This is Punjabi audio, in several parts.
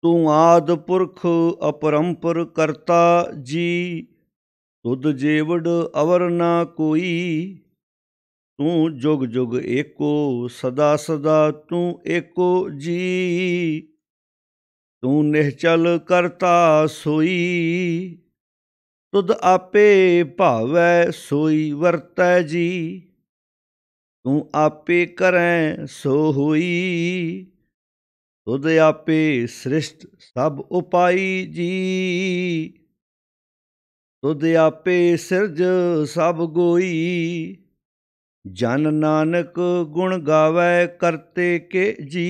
तू आद पुरख अपरंपर करता जी। तुद जेवड अवर ना कोई। तू जुग जुग एको सदा सदा तू एको जी। तू निहचल करता सोई। तुद आपे भावै सोई वरतै जी। तू आपे करै सो होई। तुद आपे सृष्ट सब उपाई जी। तुद आपे सिरज सब गोई। जन नानक गुण गावै करते के जी।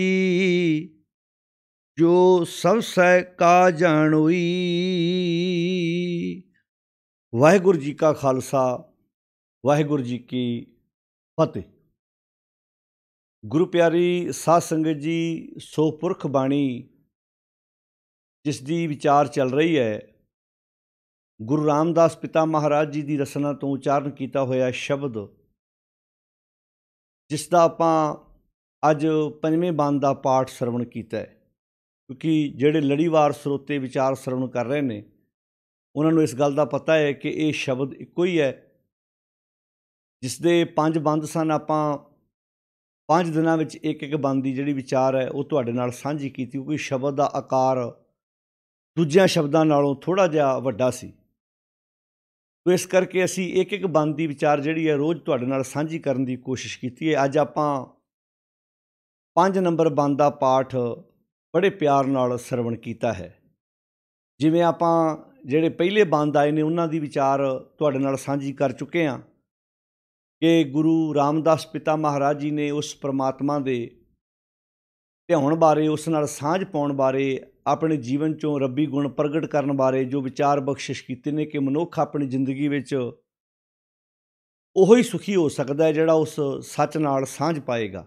जो सब सै का जानोई। वाहिगुरु जी का खालसा वाहिगुरु जी की फतेह। गुरु प्यारी साध संगत जी, सो पुरख बाणी जिस दी विचार चल रही है, गुरु रामदास पिता महाराज जी की रचना तो उच्चारण किया होया शब्द, जिसका आपां अज पंजवें बंद का पाठ सरवण किया है। क्योंकि ਜਿਹੜੇ ਲੜੀਵਾਰ ਸਰੋਤੇ विचार ਸਰਵਣ कर रहे हैं, उन्होंने इस गल का पता है कि ये शब्द ਇੱਕੋ ही है, जिसके 5 बंद सन। आपां 5 दिनों में एक एक बंद की जी विचार है वो तुहाडे नाल सांझी की, क्योंकि शब्द का आकार दूजिया शब्दों नालों थोड़ा जिहा वड्डा सी। तो इस करके असी एक एक बंद की विचार जी है रोज़ तुहाडे नाल सांझी करने की कोशिश की है। अज आपां 5 नंबर बंद का पाठ बड़े प्यार नाल सरवण किया है। जिवें आपां जिहड़े पहले बंद आए ने उन्हां दी विचार तुहाडे नाल सांझी कर चुके हैं कि गुरु रामदास पिता महाराज जी ने उस परमात्मा दे ध्यान बारे, उस नाल सांझ पाउण बारे, अपने जीवन चों रब्बी गुण प्रगट करने बारे जो विचार बख्शिश कीते ने कि मनुख अपनी जिंदगी विच उही सुखी हो सकता है जिहड़ा उस सच नाल सांझ पाएगा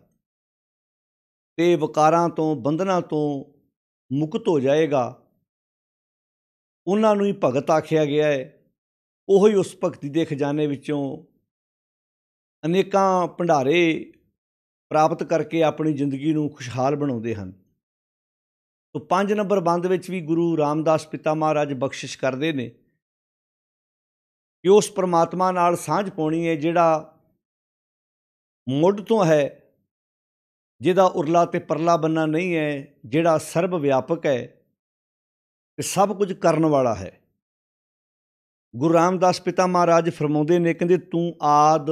ते विकारां तो बंधनां तो मुक्त हो जाएगा। उन्हां नूं ही भगत आखिया गया है। उही उस भगती दे खजाने विचों अनेकां भंडारे प्राप्त करके अपनी जिंदगी नूं खुशहाल बनाउंदे हन। तो 5 नंबर बंद विच भी गुरु रामदास पिता महाराज बख्शिश करते हैं कि उस परमात्मा नाल सांझ पाउणी है जिहड़ा मुढ़ तो है, जिहदा उरला ते परला बन्ना नहीं है, जिहड़ा सर्व व्यापक है ते सब कुछ करन वाला है। गुरु रामदास पिता महाराज फरमाउंदे ने, कहंदे तू आद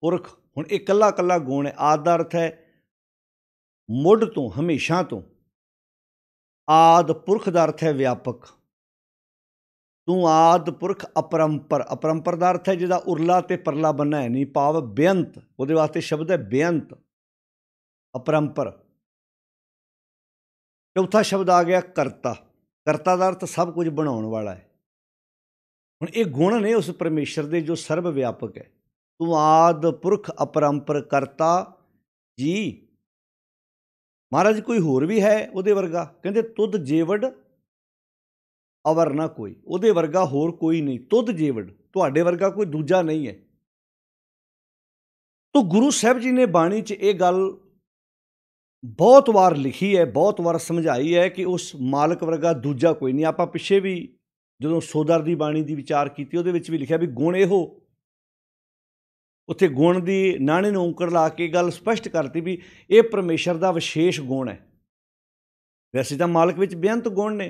पुरख। हुण इह कल्ला कल्ला गुण है। आद दा अर्थ है मुढ़ तो, हमेशा तो। आद पुरख दा अर्थ है व्यापक। तू आद पुरख अपरंपर। अपरंपर दा अर्थ है जिहदा उरला ते परला बन्ना है नहीं, भाव बेअंत। उहदे वास्ते शब्द है बेअंत, अपरंपर। चौथा शब्द आ गया करता। करता दा अर्थ सब कुछ बनाउण वाला है। हुण ये गुण ने उस परमेश्वर दे जो सर्व व्यापक है। तू आद पुरख अपरंपर करता जी। महाराज कोई होर भी है उहदे वर्गा? कहंदे तुद जेवड़ अवर ना कोई। उहदे वर्गा होर कोई नहीं। तुद जेवड़, तुहाडे वर्गा कोई दूजा नहीं है। तो गुरु साहब जी ने बाणी च ये गल बहुत वार लिखी है, बहुत वार समझाई है कि उस मालक वर्गा दूजा कोई नहीं। आपां पिछे भी जदों सोदर दी बाणी दी विचार कीती उहदे विच भी लिखिया भी गुण इहो, उत्थे गुण दी नाणे नूं औंकड़ ला के गल स्पष्ट करती भी ये परमेश्वर दा विशेष गुण है। वैसे तां मालक विच बेअंत गुण ने,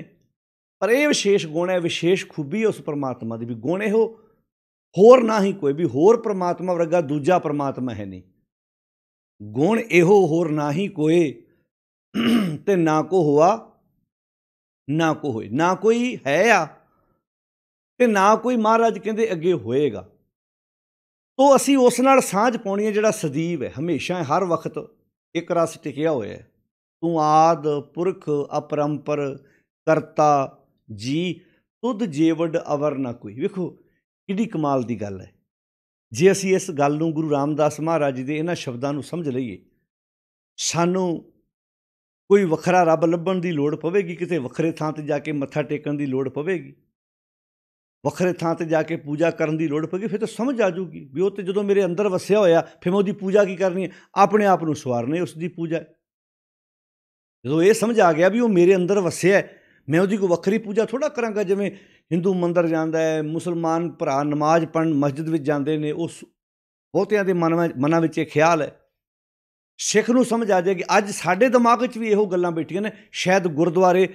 पर यह विशेष गुण है, विशेष खूबी है उस परमात्मा की भी गुण इहो होर ना ही कोई भी। होर परमात्मा वर्गा दूजा परमात्मा है नहीं। गुण इहो होर ना ही कोई ते ना को हुआ ना को होए। ना कोई है आ ते ना कोई महाराज कहंदे अगे होएगा। तो असी उस नाल सांझ पाउणी है जिहड़ा सदैव है, हमेशा है, हर वक्त एक रस टिकिया होया है। तू आद पुरख अपरंपर करता जी। तुद जेवड़ अवर ना कोई। वेखो किड्डी कमाल की गल है। जे असी इस गल नूं गुरु रामदास महाराज जी के इन्हां शब्दां नूं समझ लईए, सानूं कोई वखरा रब लभण की लोड़ पवेगी, किते वखरे थां ते जाके मत्था टेकण की लोड़ पवेगी, वखरे थां ते जाके पूजा करन की लोड़ पवेगी। फिर तो समझ आ जूगी भी वो तो जदों मेरे अंदर वसिया होया, फिर मैं उसकी पूजा की करनी है। अपने आप नूं सवारने उसकी पूजा है। ਜਦੋਂ ਇਹ ਸਮਝ ਆ ਗਿਆ ਵੀ ਉਹ ਮੇਰੇ ਅੰਦਰ ਵਸਿਆ, ਮੈਂ ਉਹਦੀ ਕੋਈ ਵੱਖਰੀ ਪੂਜਾ ਥੋੜ੍ਹਾ ਕਰਾਂਗਾ। ਜਿਵੇਂ ਹਿੰਦੂ ਮੰਦਰ ਜਾਂਦਾ ਹੈ, ਮੁਸਲਮਾਨ ਭਰਾ ਨਮਾਜ਼ ਪੜ੍ਹਨ ਮਸਜਿਦ ਵਿੱਚ ਜਾਂਦੇ ਨੇ, ਉਸ ਬਹੁਤਿਆਂ ਦੇ ਮਨਾਂ ਵਿੱਚ ਇਹ ਖਿਆਲ ਹੈ। ਸਿੱਖ ਨੂੰ ਸਮਝ ਆ ਜਾਏਗੀ ਅੱਜ ਸਾਡੇ ਦਿਮਾਗ ਵਿੱਚ ਵੀ ਇਹੋ ਗੱਲਾਂ ਬੈਠੀਆਂ ਨੇ, ਸ਼ਾਇਦ ਗੁਰਦੁਆਰੇ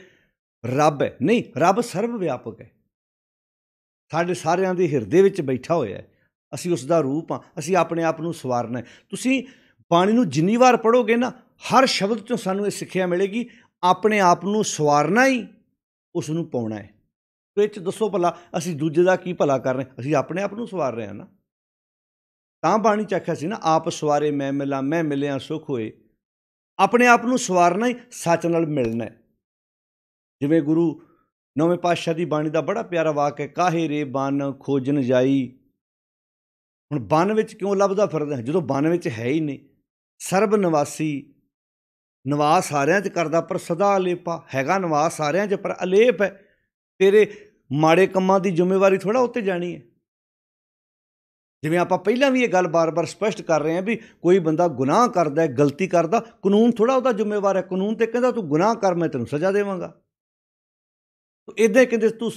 ਰੱਬ ਹੈ। ਨਹੀਂ, ਰੱਬ ਸਰਬ ਵਿਆਪਕ ਹੈ, ਸਾਡੇ ਸਾਰਿਆਂ ਦੇ ਹਿਰਦੇ ਵਿੱਚ ਬੈਠਾ ਹੋਇਆ ਹੈ। ਅਸੀਂ ਉਸ ਦਾ ਰੂਪ ਹਾਂ, ਅਸੀਂ ਆਪਣੇ ਆਪ ਨੂੰ ਸਵਾਰਨਾ ਹੈ। ਤੁਸੀਂ ਬਾਣੀ ਨੂੰ ਜਿੰਨੀ ਵਾਰ ਪੜ੍ਹੋਗੇ ਨਾ, ਹਰ ਸ਼ਬਦ 'ਚੋਂ ਸਾਨੂੰ ਇਹ ਸਿੱਖਿਆ ਮਿਲੇਗੀ, ਆਪਣੇ ਆਪ ਨੂੰ ਸਵਾਰਨਾ ਹੀ ਉਸ ਨੂੰ ਪਾਉਣਾ ਹੈ। ਇਹ 'ਚ ਦੱਸੋ ਭਲਾ ਅਸੀਂ ਦੂਜੇ ਦਾ ਕੀ ਭਲਾ ਕਰ ਰਹੇ? ਅਸੀਂ ਆਪਣੇ ਆਪ ਨੂੰ ਸਵਾਰ ਰਹੇ ਹਾਂ ਨਾ। ਤਾਂ ਬਾਣੀ 'ਚ ਆਖਿਆ ਸੀ ਨਾ, ਆਪ ਸਵਾਰੇ ਮੈਂ ਮਿਲਾਂ, ਮੈਂ ਮਿਲਿਆ ਸੁਖ ਹੋਏ। ਆਪਣੇ ਆਪ ਨੂੰ ਸਵਾਰਨਾ ਹੀ ਸੱਚ ਨਾਲ ਮਿਲਣਾ ਹੈ। ਜਿਵੇਂ ਗੁਰੂ ਨੌਵੇਂ ਪਾਤਸ਼ਾਹ ਦੀ ਬਾਣੀ ਦਾ ਬੜਾ ਪਿਆਰਾ ਵਾਕ ਹੈ, ਕਾਹੇ ਰੇ ਬਨ ਖੋਜਨ ਜਾਈ। ਹੁਣ ਬਨ ਵਿੱਚ ਕਿਉਂ ਲੱਭਦਾ ਫਿਰਦਾ, ਜਦੋਂ ਬਨ ਵਿੱਚ ਹੈ ਹੀ ਨਹੀਂ। ਸਰਬ ਨਿਵਾਸੀ, ਨਿਵਾਸ ਸਾਰਿਆਂ 'ਚ ਕਰਦਾ, ਪਰ ਸਦਾ ਅਲੇਪਾ। ਹੈਗਾ ਨਿਵਾਸ ਸਾਰਿਆਂ 'ਚ, ਪਰ ਅਲੇਪ ਹੈ। ਤੇਰੇ ਮਾੜੇ ਕੰਮਾਂ ਦੀ ਜ਼ਿੰਮੇਵਾਰੀ ਥੋੜ੍ਹਾ ਉੱਤੇ ਜਾਣੀ ਹੈ। ਜਿਵੇਂ ਆਪਾਂ ਪਹਿਲਾਂ ਵੀ ਇਹ ਗੱਲ ਬਾਰ-ਬਾਰ ਸਪਸ਼ਟ ਕਰ ਰਹੇ ਹਾਂ ਵੀ ਕੋਈ ਬੰਦਾ ਗੁਨਾਹ ਕਰਦਾ, ਗਲਤੀ ਕਰਦਾ, ਕਾਨੂੰਨ ਥੋੜ੍ਹਾ ਉਹਦਾ ਜ਼ਿੰਮੇਵਾਰ ਹੈ। ਕਾਨੂੰਨ ਤੇ ਕਹਿੰਦਾ ਤੂੰ ਗੁਨਾਹ ਕਰ, ਮੈਂ ਤੈਨੂੰ ਸਜ਼ਾ ਦੇਵਾਂਗਾ। ਇੱਦਾਂ ਹੀ ਕਹਿੰਦੇ ਤੂੰ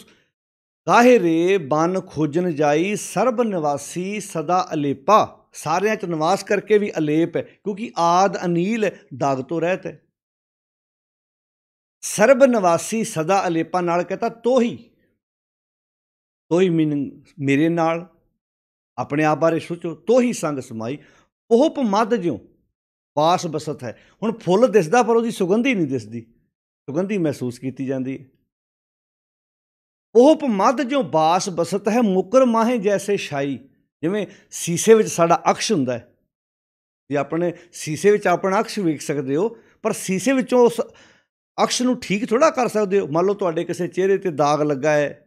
ਕਾਹੇ ਰੇ ਬਨ ਖੋਜਨ ਜਾਈ, ਸਰਬ ਨਿਵਾਸੀ ਸਦਾ ਅਲੇਪਾ। ਸਾਰਿਆਂ 'ਚ ਨਿਵਾਸ ਕਰਕੇ ਵੀ ਅਲੇਪ ਹੈ, ਕਿਉਂਕਿ ਆਦ ਅਨੀਲ ਹੈ, ਦਾਗ ਤੋਂ ਰਹਿਤ ਹੈ। ਸਰਬ ਨਿਵਾਸੀ ਸਦਾ ਅਲੇਪਾ ਨਾਲ ਕਹਿੰਦਾ ਤੋਹੀ ਮੀਨਿੰਗ ਮੇਰੇ ਨਾਲ ਆਪਣੇ ਆਪ ਬਾਰੇ ਸੋਚੋ। ਤੋਹੀ ਸੰਗ ਸਮਾਈ ਪੋਹਪ ਮੱਧ ਜਿਉਂ ਪਾਸ ਬਸਤ ਹੈ। ਹੁਣ ਫੁੱਲ ਦਿਸਦਾ ਪਰ ਉਹਦੀ ਸੁਗੰਧੀ ਨਹੀਂ ਦਿਸਦੀ, ਸੁਗੰਧੀ ਮਹਿਸੂਸ ਕੀਤੀ ਜਾਂਦੀ ਹੈ। ਪੋਹਪ ਮੱਧ ਜਿਉਂ ਬਾਸ ਬਸਤ ਹੈ, ਮੁਕਰ ਮਾਹੇ ਜੈਸੇ ਛਾਈ। ਜਿਵੇਂ ਸੀਸੇ ਵਿੱਚ ਸਾਡਾ ਅਕਸ਼ ਹੁੰਦਾ ਹੈ, ਜੇ ਆਪਣੇ ਸੀਸੇ ਵਿੱਚ ਆਪਣਾ ਅਕਸ਼ ਵੇਖ ਸਕਦੇ ਹੋ, ਪਰ ਸੀਸੇ ਵਿੱਚੋਂ ਉਸ ਅਕਸ਼ ਨੂੰ ਠੀਕ ਥੋੜ੍ਹਾ ਕਰ ਸਕਦੇ ਹੋ। ਮੰਨ ਲਓ ਤੁਹਾਡੇ ਕਿਸੇ ਚਿਹਰੇ 'ਤੇ ਦਾਗ ਲੱਗਾ ਹੈ,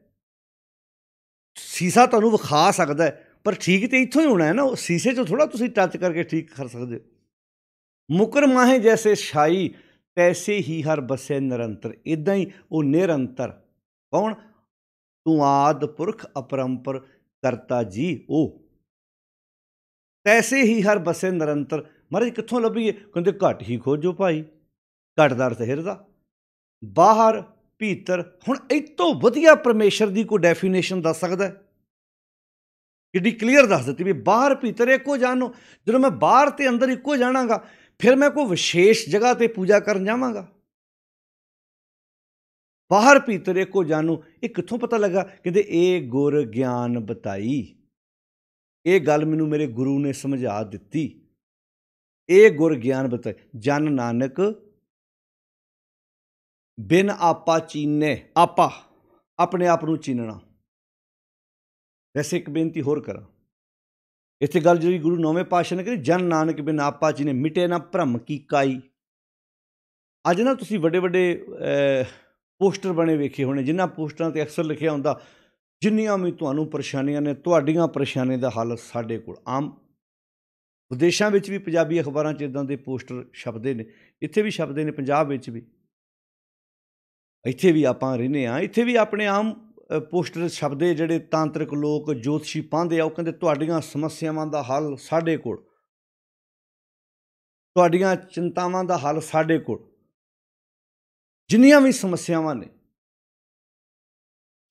ਸੀਸਾ ਤੁਹਾਨੂੰ ਵਿਖਾ ਸਕਦਾ ਹੈ, ਪਰ ਠੀਕ ਤਾਂ ਇੱਥੋਂ ਹੀ ਹੋਣਾ ਹੈ ਨਾ, ਉਹ ਸੀਸੇ 'ਚੋਂ ਥੋੜ੍ਹਾ ਤੁਸੀਂ ਟੱਚ ਕਰਕੇ ਠੀਕ ਕਰ ਸਕਦੇ ਹੋ। ਮੁਕਰ ਮਾਹੇ ਜੈਸੇ ਛਾਈ, ਤੈਸੇ ਹੀ ਹਰ ਬਸੇ ਨਿਰੰਤਰ। ਇੱਦਾਂ ਹੀ ਉਹ ਨਿਰੰਤਰ ਕੌਣ? ਤੂੰ ਆਦ ਪੁਰਖ ਅਪਰੰਪਰ ਕਰਤਾ ਜੀ ਉਹ। ਤੈਸੇ ਹੀ ਹਰ ਬਸੇ ਨਿਰੰਤਰ। ਮਹਾਰਾਜ ਕਿੱਥੋਂ ਲੱਭੀਏ? ਕਹਿੰਦੇ ਘੱਟ ਹੀ ਖੋਜੋ ਭਾਈ। ਘੱਟ ਦਾ ਅਰਥ ਹਿਰਦਾ, ਬਾਹਰ ਭੀਤਰ। ਹੁਣ ਇਹ ਤੋਂ ਵਧੀਆ ਪਰਮੇਸ਼ਰ ਦੀ ਕੋਈ ਡੈਫੀਨੇਸ਼ਨ ਦੱਸ ਸਕਦਾ? ਕਿੱਡੀ ਕਲੀਅਰ ਦੱਸ ਦਿੱਤੀ ਵੀ ਬਾਹਰ ਭੀਤਰ ਇੱਕੋ ਜਾਣੋ। ਜਦੋਂ ਮੈਂ ਬਾਹਰ ਤੇ ਅੰਦਰ ਇੱਕੋ ਜਾਣਾਂਗਾ, ਫਿਰ ਮੈਂ ਕੋਈ ਵਿਸ਼ੇਸ਼ ਜਗ੍ਹਾ 'ਤੇ ਪੂਜਾ ਕਰਨ ਜਾਵਾਂਗਾ। ਬਾਹਰ ਭੀਤਰ ਇੱਕੋ ਜਾਣੋ, ਇਹ ਕਿੱਥੋਂ ਪਤਾ ਲੱਗਾ? ਕਹਿੰਦੇ ਇਹ ਗੁਰ ਗਿਆਨ ਬਤਾਈ। ਇਹ ਗੱਲ ਮੈਨੂੰ ਮੇਰੇ ਗੁਰੂ ਨੇ ਸਮਝਾ ਦਿੱਤੀ। ਇਹ ਗੁਰ ਗਿਆਨ ਬਤਾਈ। ਜਨ ਨਾਨਕ ਬਿਨ ਆਪਾ ਚੀਨੇ। ਆਪਾ ਆਪਣੇ ਆਪ ਨੂੰ ਚੀਨਣਾ। ਵੈਸੇ ਇੱਕ ਬੇਨਤੀ ਹੋਰ ਕਰਾਂ, ਇੱਥੇ ਗੱਲ ਜਿਹੜੀ ਗੁਰੂ ਨੌਵੇਂ ਪਾਤਸ਼ਾਹ ਨੇ ਕਹੀ, ਜਨ ਨਾਨਕ ਬਿਨ ਆਪਾ ਚੀਨੇ, ਮਿਟੇ ਨਾ ਭਰਮ ਕੀ ਕਾਈ। ਅੱਜ ਨਾ ਤੁਸੀਂ ਵੱਡੇ ਵੱਡੇ ਪੋਸਟਰ ਬਣੇ ਵੇਖੇ ਹੋਣੇ, ਜਿਨ੍ਹਾਂ ਪੋਸਟਰਾਂ 'ਤੇ ਅਕਸਰ ਲਿਖਿਆ ਹੁੰਦਾ, ਜਿੰਨੀਆਂ ਵੀ ਤੁਹਾਨੂੰ ਪਰੇਸ਼ਾਨੀਆਂ ਨੇ, ਤੁਹਾਡੀਆਂ ਪਰੇਸ਼ਾਨੀਆਂ ਦਾ ਹੱਲ ਸਾਡੇ ਕੋਲ। ਆਮ ਵਿਦੇਸ਼ਾਂ ਵਿੱਚ ਵੀ ਪੰਜਾਬੀ ਅਖਬਾਰਾਂ 'ਚ ਇੱਦਾਂ ਦੇ ਪੋਸਟਰ ਛਪਦੇ ਨੇ, ਇੱਥੇ ਵੀ ਛਪਦੇ ਨੇ, ਪੰਜਾਬ ਵਿੱਚ ਵੀ। ਇੱਥੇ ਵੀ ਆਪਾਂ ਰਹਿੰਦੇ ਹਾਂ, ਇੱਥੇ ਵੀ ਆਪਣੇ ਆਮ ਪੋਸਟਰ ਛਪਦੇ, ਜਿਹੜੇ ਤਾਂਤਰਿਕ ਲੋਕ ਜੋਤਸ਼ੀ ਪਾਉਂਦੇ ਆ। ਉਹ ਕਹਿੰਦੇ ਤੁਹਾਡੀਆਂ ਸਮੱਸਿਆਵਾਂ ਦਾ ਹੱਲ ਸਾਡੇ ਕੋਲ, ਤੁਹਾਡੀਆਂ ਚਿੰਤਾਵਾਂ ਦਾ ਹੱਲ ਸਾਡੇ ਕੋਲ। ਜਿੰਨੀਆਂ ਵੀ ਸਮੱਸਿਆਵਾਂ ਨੇ,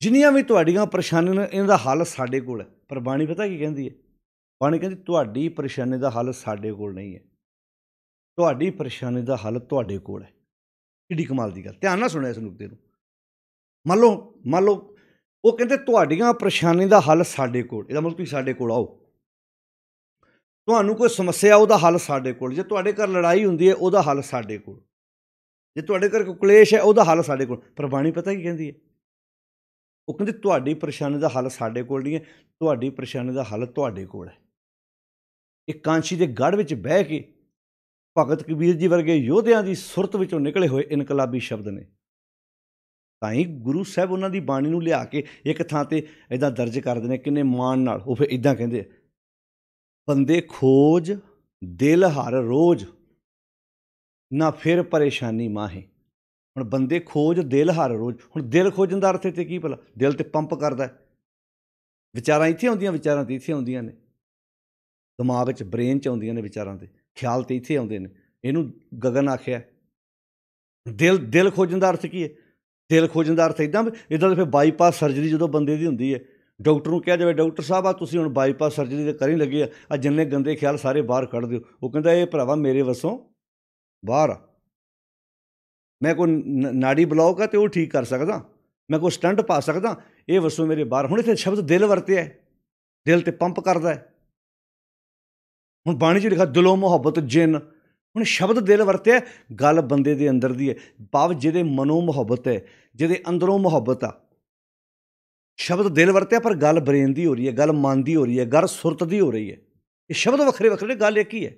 ਜਿੰਨੀਆਂ ਵੀ ਤੁਹਾਡੀਆਂ ਪਰੇਸ਼ਾਨੀਆਂ ਨੇ, ਇਹਨਾਂ ਦਾ ਹੱਲ ਸਾਡੇ ਕੋਲ ਹੈ। ਪਰ ਬਾਣੀ ਪਤਾ ਕੀ ਕਹਿੰਦੀ ਹੈ? ਬਾਣੀ ਕਹਿੰਦੀ ਤੁਹਾਡੀ ਪਰੇਸ਼ਾਨੀ ਦਾ ਹੱਲ ਸਾਡੇ ਕੋਲ ਨਹੀਂ ਹੈ, ਤੁਹਾਡੀ ਪਰੇਸ਼ਾਨੀ ਦਾ ਹੱਲ ਤੁਹਾਡੇ ਕੋਲ ਹੈ। ਕਿੱਡੀ ਕਮਾਲ ਦੀ ਗੱਲ! ਧਿਆਨ ਨਾਲ ਸੁਣਿਆ ਇਸ ਨੁਕਤੇ ਨੂੰ। ਮੰਨ ਲਓ ਉਹ ਕਹਿੰਦੇ ਤੁਹਾਡੀਆਂ ਪਰੇਸ਼ਾਨੀ ਦਾ ਹੱਲ ਸਾਡੇ ਕੋਲ। ਇਹਦਾ ਮਤਲਬ ਤੁਸੀਂ ਸਾਡੇ ਕੋਲ ਆਓ। ਤੁਹਾਨੂੰ ਕੋਈ ਸਮੱਸਿਆ, ਉਹਦਾ ਹੱਲ ਸਾਡੇ ਕੋਲ। ਜੇ ਤੁਹਾਡੇ ਘਰ ਲੜਾਈ ਹੁੰਦੀ ਹੈ, ਉਹਦਾ ਹੱਲ ਸਾਡੇ ਕੋਲ। ਜੇ ਤੁਹਾਡੇ ਘਰ ਕੋਈ ਕਲੇਸ਼ ਹੈ, ਉਹਦਾ ਹੱਲ ਸਾਡੇ ਕੋਲ। ਪਰ ਬਾਣੀ ਪਤਾ ਕੀ ਕਹਿੰਦੀ ਹੈ? ਉਹ ਕਹਿੰਦੇ ਤੁਹਾਡੀ ਪਰੇਸ਼ਾਨੀ ਦਾ ਹੱਲ ਸਾਡੇ ਕੋਲ ਨਹੀਂ ਹੈ, ਤੁਹਾਡੀ ਪਰੇਸ਼ਾਨੀ ਦਾ ਹੱਲ ਤੁਹਾਡੇ ਕੋਲ ਹੈ। ਇਹ ਕਾਂਸ਼ੀ ਦੇ ਗੜ੍ਹ ਵਿੱਚ ਬਹਿ ਕੇ ਭਗਤ ਕਬੀਰ ਜੀ ਵਰਗੇ ਯੋਧਿਆਂ ਦੀ ਸੁਰਤ ਵਿੱਚੋਂ ਨਿਕਲੇ ਹੋਏ ਇਨਕਲਾਬੀ ਸ਼ਬਦ ਨੇ। ਤਾਂ ਹੀ ਗੁਰੂ ਸਾਹਿਬ ਉਹਨਾਂ ਦੀ ਬਾਣੀ ਨੂੰ ਲਿਆ ਕੇ ਇੱਕ ਥਾਂ 'ਤੇ ਇੱਦਾਂ ਦਰਜ ਕਰਦੇ ਨੇ, ਕਿੰਨੇ ਮਾਣ ਨਾਲ। ਉਹ ਫਿਰ ਇੱਦਾਂ ਕਹਿੰਦੇ, ਬੰਦੇ ਖੋਜ ਦਿਲ ਹਰ ਰੋਜ਼, ਨਾ ਫਿਰ ਪਰੇਸ਼ਾਨੀ ਮਾਹੇ। ਹੁਣ ਬੰਦੇ ਖੋਜ ਦਿਲ ਹਰ ਰੋਜ਼। ਹੁਣ ਦਿਲ ਖੋਜਣ ਦਾ ਅਰਥ ਇੱਥੇ ਕੀ ਭਲਾ? ਦਿਲ ਤੇ ਪੰਪ ਕਰਦਾ, ਵਿਚਾਰਾਂ ਇੱਥੇ ਆਉਂਦੀਆਂ, ਵਿਚਾਰਾਂ ਤੇ ਇੱਥੇ ਆਉਂਦੀਆਂ ਨੇ, ਦਿਮਾਗ 'ਚ ਬ੍ਰੇਨ 'ਚ ਆਉਂਦੀਆਂ ਨੇ ਵਿਚਾਰਾਂ ਦੇ, ਖਿਆਲ ਤੇ ਇੱਥੇ ਆਉਂਦੇ ਨੇ। ਇਹਨੂੰ ਗਗਨ ਆਖਿਆ। ਦਿਲ ਖੋਜਣ ਦਾ ਅਰਥ ਕੀ ਹੈ? ਦਿਲ ਖੋਜਣ ਦਾ ਅਰਥ ਇੱਦਾਂ ਤਾਂ ਫਿਰ ਬਾਈਪਾਸ ਸਰਜਰੀ ਜਦੋਂ ਬੰਦੇ ਦੀ ਹੁੰਦੀ ਹੈ, ਡਾਕਟਰ ਨੂੰ ਕਿਹਾ ਜਾਵੇ ਡਾਕਟਰ ਸਾਹਿਬ ਆ ਤੁਸੀਂ ਹੁਣ ਬਾਈਪਾਸ ਸਰਜਰੀ ਦੇ ਕਰੀ ਲੱਗੇ ਆ ਜਿੰਨੇ ਗੰਦੇ ਖਿਆਲ ਸਾਰੇ ਬਾਹਰ ਕੱਢ ਦਿਓ। ਉਹ ਕਹਿੰਦਾ ਇਹ ਭਰਾਵਾ ਮੇਰੇ ਵੱਸੋਂ ਬਾਹਰ ਆ। ਮੈਂ ਕੋਈ ਨਾੜੀ ਬਲੌਕ ਆ ਤੇ ਉਹ ਠੀਕ ਕਰ ਸਕਦਾ, ਮੈਂ ਕੋਈ ਸਟੰਟ ਪਾ ਸਕਦਾ, ਇਹ ਵੱਸੋਂ ਮੇਰੇ ਬਾਹਰ। ਹੁਣ ਇੱਥੇ ਸ਼ਬਦ ਦਿਲ ਵਰਤਿਆ, ਦਿਲ ਤੇ ਪੰਪ ਕਰਦਾ ਹੈ। ਹੁਣ ਬਾਣੀ 'ਚ ਲਿਖਿਆ ਦਿਲੋਂ ਮੁਹੱਬਤ ਜਿੰਨ, ਹੁਣ ਸ਼ਬਦ ਦਿਲ ਵਰਤਿਆ, ਗੱਲ ਬੰਦੇ ਦੇ ਅੰਦਰ ਦੀ ਹੈ। ਭਾਵ ਜਿਹਦੇ ਮਨੋਂ ਮੁਹੱਬਤ ਹੈ, ਜਿਹਦੇ ਅੰਦਰੋਂ ਮੁਹੱਬਤ ਆ, ਸ਼ਬਦ ਦਿਲ ਵਰਤਿਆ ਪਰ ਗੱਲ ਬ੍ਰੇਨ ਦੀ ਹੋ ਰਹੀ ਹੈ, ਗੱਲ ਮਨ ਦੀ ਹੋ ਰਹੀ ਹੈ, ਗੱਲ ਸੁਰਤ ਦੀ ਹੋ ਰਹੀ ਹੈ। ਇਹ ਸ਼ਬਦ ਵੱਖਰੇ ਵੱਖਰੇ, ਗੱਲ ਇੱਕ ਹੀ ਹੈ।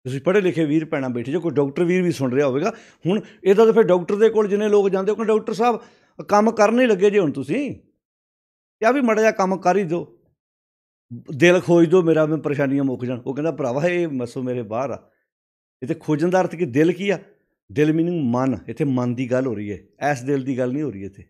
ਤੁਸੀਂ ਪੜ੍ਹੇ ਲਿਖੇ ਵੀਰ ਭੈਣਾਂ ਬੈਠੇ ਜੋ, ਕੋਈ ਡਾਕਟਰ ਵੀਰ ਵੀ ਸੁਣ ਰਿਹਾ ਹੋਵੇਗਾ ਹੁਣ ਇਹਦਾ, ਤਾਂ ਫਿਰ ਡਾਕਟਰ ਦੇ ਕੋਲ ਜਿੰਨੇ ਲੋਕ ਜਾਂਦੇ ਉਹ ਕਹਿੰਦੇ ਡਾਕਟਰ ਸਾਹਿਬ ਕੰਮ ਕਰਨ ਹੀ ਲੱਗੇ ਜੇ ਹੁਣ ਤੁਸੀਂ ਕਿਹਾ ਵੀ ਮਾੜਾ ਜਿਹਾ ਕੰਮ ਕਰ ਹੀ ਦਿਓ, ਦਿਲ ਖੋਜ ਦਿਓ ਮੇਰਾ, ਮੈਂ ਪਰੇਸ਼ਾਨੀਆਂ ਮੁੱਕ ਜਾਣ। ਉਹ ਕਹਿੰਦਾ ਭਰਾਵਾ ਇਹ ਮਸੋ ਮੇਰੇ ਬਾਹਰ ਆ। ਇੱਥੇ ਖੋਜਣ ਦਾ ਅਰਥ ਕਿ ਦਿਲ ਕੀ ਆ? ਦਿਲ ਮੀਨਿੰਗ ਮਨ, ਇੱਥੇ ਮਨ ਦੀ ਗੱਲ ਹੋ ਰਹੀ ਹੈ, ਐਸ ਦਿਲ ਦੀ ਗੱਲ ਨਹੀਂ ਹੋ ਰਹੀ ਇੱਥੇ।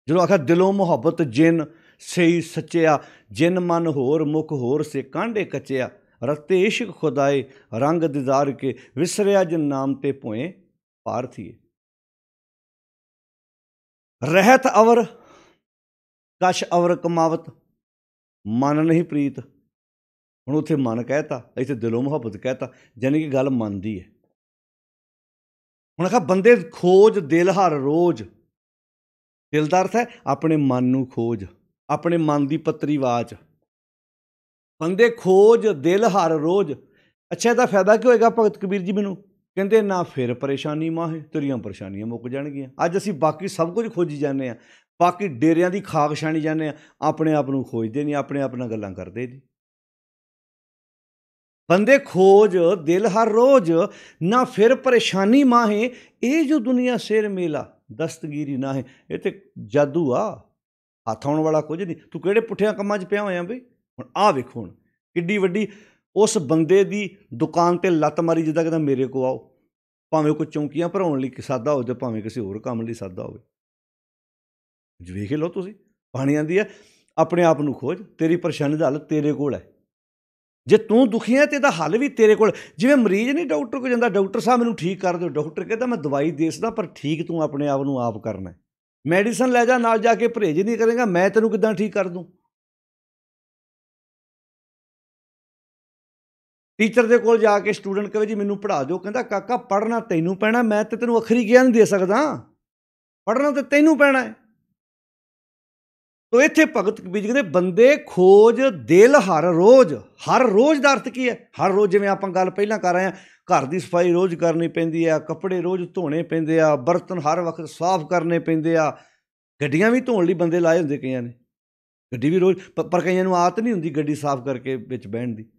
ਜਦੋਂ ਆਖਿਆ ਦਿਲੋਂ ਮੁਹੱਬਤ ਜਿੰਨ ਸਹੀ ਸੱਚਿਆ, ਜਿੰਨ ਮਨ ਹੋਰ ਮੁਖ ਹੋਰ ਸੇ ਕਾਂਢੇ ਕੱਚਿਆ, ਰਤੇ ਇਸ਼ਕ ਖੁਦਾਏ ਰੰਗ ਦਿਦਾਰ ਕੇ, ਵਿਸਰਿਆ ਜਿਨ ਨਾਮ ਤੇ ਭੋਏ ਪਾਰਥੀਏ। ਰਹਿਤ ਅਵਰ ਕਛ ਅਵਰ ਕਮਾਵਤ, ਮਨ ਨਹੀਂ ਪ੍ਰੀਤ। ਹੁਣ ਉੱਥੇ ਮਨ ਕਹਿਤਾ, ਇੱਥੇ ਦਿਲੋਂ ਮੁਹੱਬਤ ਕਹਿਤਾ, ਯਾਨੀ ਕਿ ਗੱਲ ਮਨ ਦੀ ਹੈ। ਹੁਣ ਆਖਿਆ ਬੰਦੇ ਖੋਜ ਦਿਲ ਹਰ ਰੋਜ਼, ਦਿਲ ਦਾ ਅਰਥ ਹੈ ਆਪਣੇ ਮਨ ਨੂੰ ਖੋਜ, ਆਪਣੇ ਮਨ ਦੀ ਪੱਤਰੀ ਵਾਚ। ਬੰਦੇ ਖੋਜ ਦਿਲ ਹਰ ਰੋਜ਼। ਅੱਛਾ ਇਹਦਾ ਫਾਇਦਾ ਕੀ ਹੋਏਗਾ? ਭਗਤ ਕਬੀਰ ਜੀ ਮੈਨੂੰ ਕਹਿੰਦੇ ਨਾ ਫਿਰ ਪਰੇਸ਼ਾਨੀ ਮਾਹੇ, ਤੇਰੀਆਂ ਪਰੇਸ਼ਾਨੀਆਂ ਮੁੱਕ ਜਾਣਗੀਆਂ। ਅੱਜ ਅਸੀਂ ਬਾਕੀ ਸਭ ਕੁਝ ਖੋਜੀ ਜਾਂਦੇ ਹਾਂ, ਬਾਕੀ ਡੇਰਿਆਂ ਦੀ ਖਾਕ ਛਾਣੀ ਜਾਂਦੇ ਹਾਂ, ਆਪਣੇ ਆਪ ਨੂੰ ਖੋਜਦੇ ਨਹੀਂ, ਆਪਣੇ ਆਪ ਨਾਲ ਗੱਲਾਂ ਕਰਦੇ ਜੀ। ਬੰਦੇ ਖੋਜ ਦਿਲ ਹਰ ਰੋਜ਼, ਨਾ ਫਿਰ ਪਰੇਸ਼ਾਨੀ ਮਾਹੇ, ਇਹ ਜੋ ਦੁਨੀਆ ਸਿਰ ਮੇਲਾ ਦਸਤਗੀਰੀ ਨਾ ਹੈ। ਇਹ ਤੇ ਜਾਦੂ ਆ, ਹੱਥ ਆਉਣ ਵਾਲਾ ਕੁਝ ਨਹੀਂ। ਤੂੰ ਕਿਹੜੇ ਪੁੱਠਿਆਂ ਕੰਮਾਂ 'ਚ ਪਿਆ ਹੋਇਆ ਬਈ? ਹੁਣ ਆਹ ਵੇਖੋ, ਹੁਣ ਕਿੱਡੀ ਵੱਡੀ ਉਸ ਬੰਦੇ ਦੀ ਦੁਕਾਨ 'ਤੇ ਲੱਤ ਮਾਰੀ ਜਿੱਦਾਂ ਕਹਿੰਦਾ ਮੇਰੇ ਕੋਲ ਆਓ, ਭਾਵੇਂ ਕੋਈ ਚੌਂਕੀਆਂ ਭਰਾਉਣ ਲਈ ਸਾਦਾ ਹੋਵੇ, ਭਾਵੇਂ ਕਿਸੇ ਹੋਰ ਕੰਮ ਲਈ ਸਾਦਾ ਹੋਵੇ। ਵੇਖ ਲਓ ਤੁਸੀਂ, ਬਾਣੀ ਆਉਂਦੀ ਹੈ ਆਪਣੇ ਆਪ ਨੂੰ ਖੋਜ, ਤੇਰੀ ਪਰੇਸ਼ਾਨੀ ਦਾ ਹੱਲ ਤੇਰੇ ਕੋਲ ਹੈ। ਜੇ ਤੂੰ ਦੁਖੀ ਹੈ ਤਾਂ ਇਹਦਾ ਹੱਲ ਵੀ ਤੇਰੇ ਕੋਲ। ਜਿਵੇਂ ਮਰੀਜ਼ ਨਹੀਂ ਡਾਕਟਰ ਕੋਲ ਜਾਂਦਾ, ਡਾਕਟਰ ਸਾਹਿਬ ਮੈਨੂੰ ਠੀਕ ਕਰ ਦਿਓ, ਡਾਕਟਰ ਕਹਿੰਦਾ ਮੈਂ ਦਵਾਈ ਦੇ ਸਕਦਾ ਪਰ ਠੀਕ ਤੂੰ ਆਪਣੇ ਆਪ ਨੂੰ ਆਪ ਕਰਨਾ। ਮੈਡੀਸਨ ਲੈ ਜਾ, ਨਾਲ ਜਾ ਕੇ ਪਰਹੇਜ਼ ਨਹੀਂ ਕਰੇਗਾ, ਮੈਂ ਤੈਨੂੰ ਕਿੱਦਾਂ ਠੀਕ ਕਰ ਦੂੰ? ਟੀਚਰ ਦੇ ਕੋਲ ਜਾ ਕੇ ਸਟੂਡੈਂਟ ਕਹੇ ਜੀ ਮੈਨੂੰ ਪੜ੍ਹਾ ਦਿਓ, ਕਹਿੰਦਾ ਕਾਕਾ ਪੜ੍ਹਨਾ ਤੈਨੂੰ ਪੈਣਾ, ਮੈਂ ਤਾਂ ਤੈਨੂੰ ਅੱਖਰੀ ਗਿਆਨ ਦੇ ਸਕਦਾ, ਪੜ੍ਹਨਾ ਤਾਂ ਤੈਨੂੰ ਪੈਣਾ ਹੈ। ਤੋ ਇੱਥੇ ਭਗਤ ਕਬੀਰ ਜੀ ਕਹਿੰਦੇ ਬੰਦੇ ਖੋਜ ਦਿਲ ਹਰ ਰੋਜ਼। ਹਰ ਰੋਜ਼ ਦਾ ਅਰਥ ਕੀ ਹੈ? ਹਰ ਰੋਜ਼, ਜਿਵੇਂ ਆਪਾਂ ਗੱਲ ਪਹਿਲਾਂ ਕਰ ਰਹੇ ਹਾਂ, ਘਰ ਦੀ ਸਫਾਈ ਰੋਜ਼ ਕਰਨੀ ਪੈਂਦੀ ਆ, ਕੱਪੜੇ ਰੋਜ਼ ਧੋਣੇ ਪੈਂਦੇ ਆ, ਬਰਤਨ ਹਰ ਵਕਤ ਸਾਫ਼ ਕਰਨੇ ਪੈਂਦੇ ਆ, ਗੱਡੀਆਂ ਵੀ ਧੋਣ ਲਈ ਬੰਦੇ ਲਾਏ ਹੁੰਦੇ ਕਈਆਂ ਨੇ, ਗੱਡੀ ਵੀ ਰੋਜ਼, ਪਰ ਕਈਆਂ ਨੂੰ ਆਦਤ ਨਹੀਂ ਹੁੰਦੀ ਗੱਡੀ ਸਾਫ਼ ਕਰਕੇ ਵਿੱਚ ਬਹਿਣ ਦੀ।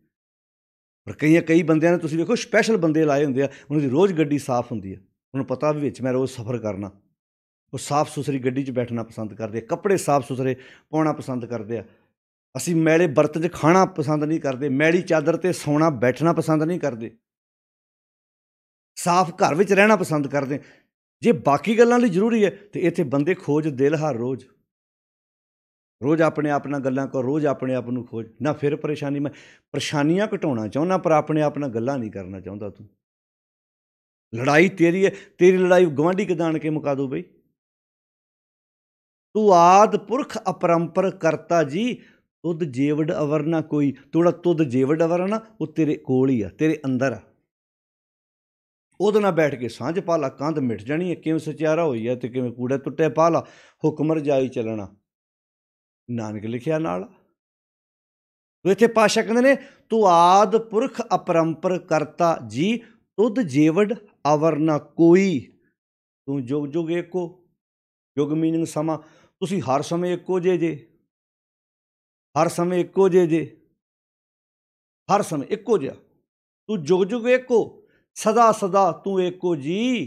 ਪਰ ਕਈ ਬੰਦਿਆਂ ਨੇ ਤੁਸੀਂ ਵੇਖੋ ਸਪੈਸ਼ਲ ਬੰਦੇ ਲਾਏ ਹੁੰਦੇ ਆ, ਉਹਨਾਂ ਦੀ ਰੋਜ਼ ਗੱਡੀ ਸਾਫ਼ ਹੁੰਦੀ ਆ, ਉਹਨੂੰ ਪਤਾ ਵੀ ਵਿੱਚ ਮੈਂ ਰੋਜ਼ ਸਫ਼ਰ ਕਰਨਾ। ਉਹ ਸਾਫ਼ ਸੁਥਰੀ ਗੱਡੀ 'ਚ ਬੈਠਣਾ ਪਸੰਦ ਕਰਦੇ ਆ, ਕੱਪੜੇ ਸਾਫ਼ ਸੁਥਰੇ ਪਾਉਣਾ ਪਸੰਦ ਕਰਦੇ ਆ। ਅਸੀਂ ਮੈਲੇ ਬਰਤਨ 'ਚ ਖਾਣਾ ਪਸੰਦ ਨਹੀਂ ਕਰਦੇ, ਮੈਲੀ ਚਾਦਰ 'ਤੇ ਸੌਣਾ ਬੈਠਣਾ ਪਸੰਦ ਨਹੀਂ ਕਰਦੇ, ਸਾਫ਼ ਘਰ ਵਿੱਚ ਰਹਿਣਾ ਪਸੰਦ ਕਰਦੇ। ਜੇ ਬਾਕੀ ਗੱਲਾਂ ਲਈ ਜ਼ਰੂਰੀ ਹੈ ਤਾਂ ਇੱਥੇ ਬੰਦੇ ਖੋਜ ਦਿਲ ਹਰ ਰੋਜ਼, ਰੋਜ਼ ਆਪਣੇ ਆਪ ਨਾਲ ਗੱਲਾਂ ਕਰੋ, ਰੋਜ਼ ਆਪਣੇ ਆਪ ਨੂੰ ਖੋਜ। ਨਾ ਫਿਰ ਪਰੇਸ਼ਾਨੀ, ਮੈਂ ਪਰੇਸ਼ਾਨੀਆਂ ਘਟਾਉਣਾ ਚਾਹੁੰਦਾ ਪਰ ਆਪਣੇ ਆਪ ਨਾਲ ਗੱਲਾਂ ਨਹੀਂ ਕਰਨਾ ਚਾਹੁੰਦਾ। ਤੂੰ ਲੜਾਈ ਤੇਰੀ ਹੈ, ਤੇਰੀ ਲੜਾਈ ਗੁਆਂਢੀ ਕਿੱਦਾਂ ਆਣ ਕੇ ਮੁਕਾ ਦੂ ਬਈ? ਤੂੰ ਆਦ ਪੁਰਖ ਅਪਰੰਪਰ ਕਰਤਾ ਜੀ, ਤੁਧ ਜੇਵੜ ਅਵਰ ਨਾ ਕੋਈ। ਤੋੜਾ ਤੁਧ ਜੇਵੜ ਅਵਰ ਆ ਨਾ, ਉਹ ਤੇਰੇ ਕੋਲ ਹੀ ਆ, ਤੇਰੇ ਅੰਦਰ ਆ। ਉਹਦੇ ਨਾਲ ਬੈਠ ਕੇ ਸਾਂਝ ਪਾ ਲਾ, ਕੰਧ ਮਿਟ ਜਾਣੀ ਹੈ। ਕਿਵੇਂ ਸਚਿਆਰਾ ਹੋਈ ਹੈ ਤੇ ਕਿਵੇਂ ਕੂੜਾ ਟੁੱਟਿਆ ਪਾ ਲਾ, ਹੁਕਮ ਰਜਾਈ ਚੱਲਣਾ, ਨਾਨਕ ਲਿਖਿਆ ਨਾਲ। ਇੱਥੇ ਪਾਤਸ਼ਾਹ ਕਹਿੰਦੇ ਨੇ ਤੂੰ ਆਦ ਪੁਰਖ ਅਪਰੰਪਰ ਕਰਤਾ ਜੀ, ਤੁਧ ਜੇਵੜ ਅਵਰ ਨਾ ਕੋਈ। ਤੂੰ ਜੁਗ ਜੁਗ ਏਕੋ, ਯੁਗ ਮੀਨਿੰਗ ਸਮਾਂ, ਤੁਸੀਂ ਹਰ ਸਮੇਂ ਇੱਕੋ ਜੇ, ਹਰ ਸਮੇਂ ਇੱਕੋ ਜੇ, ਹਰ ਸਮੇਂ ਇੱਕੋ ਜਿਹਾ। ਤੂੰ ਜੁਗ ਜੁਗ ਏਕੋ, ਸਦਾ ਸਦਾ ਤੂੰ ਏਕੋ ਜੀ।